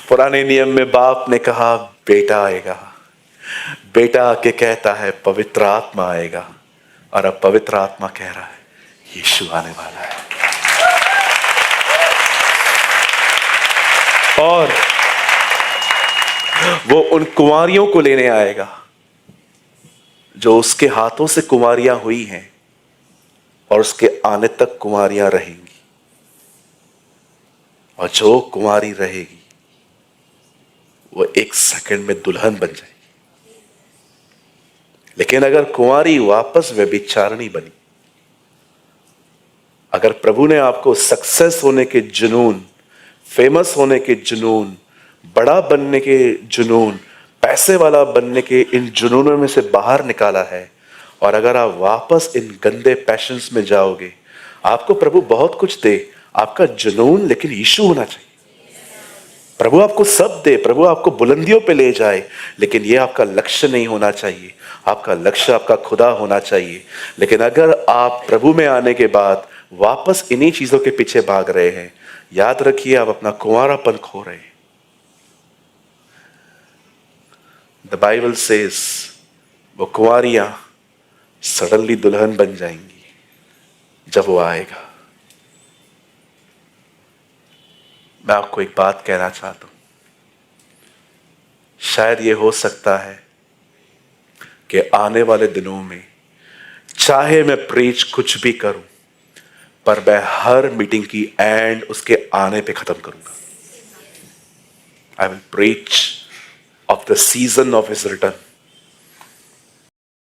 पुराने नियम में बाप ने कहा बेटा आएगा, बेटा आके कहता है पवित्र आत्मा आएगा, और अब पवित्र आत्मा कह रहा है यीशु आने वाला है। और वो उन कुंवारियों को लेने आएगा जो उसके हाथों से कुंवारियां हुई हैं, और उसके आने तक कुंवारियां रहेंगी। और जो कुंवारी रहेगी वो एक सेकंड में दुल्हन बन जाएगी। लेकिन अगर कुंवारी वापस व्यभिचारिणी बनी, अगर प्रभु ने आपको सक्सेस होने के जुनून, फेमस होने के जुनून, बड़ा बनने के जुनून, पैसे वाला बनने के इन जुनूनों में से बाहर निकाला है, और अगर आप वापस इन गंदे पैशंस में जाओगे, आपको प्रभु बहुत कुछ दे, आपका जुनून लेकिन यीशु होना चाहिए। प्रभु आपको सब दे, प्रभु आपको बुलंदियों पे ले जाए, लेकिन यह आपका लक्ष्य नहीं होना चाहिए। आपका लक्ष्य आपका खुदा होना चाहिए। लेकिन अगर आप प्रभु में आने के बाद वापस इन्हीं चीजों के पीछे भाग रहे हैं, याद रखिए आप अपना कुंवारापन खो रहे हैं। द बाइबल सेज वो कुंवारियां सडनली दुल्हन बन जाएंगी जब वो आएगा। मैं आपको एक बात कहना चाहता हूं, शायद ये हो सकता है कि आने वाले दिनों में चाहे मैं प्रीच कुछ भी करूं, पर मैं हर मीटिंग की एंड उसके आने पे खत्म करूंगा। I will preach of the season of his return.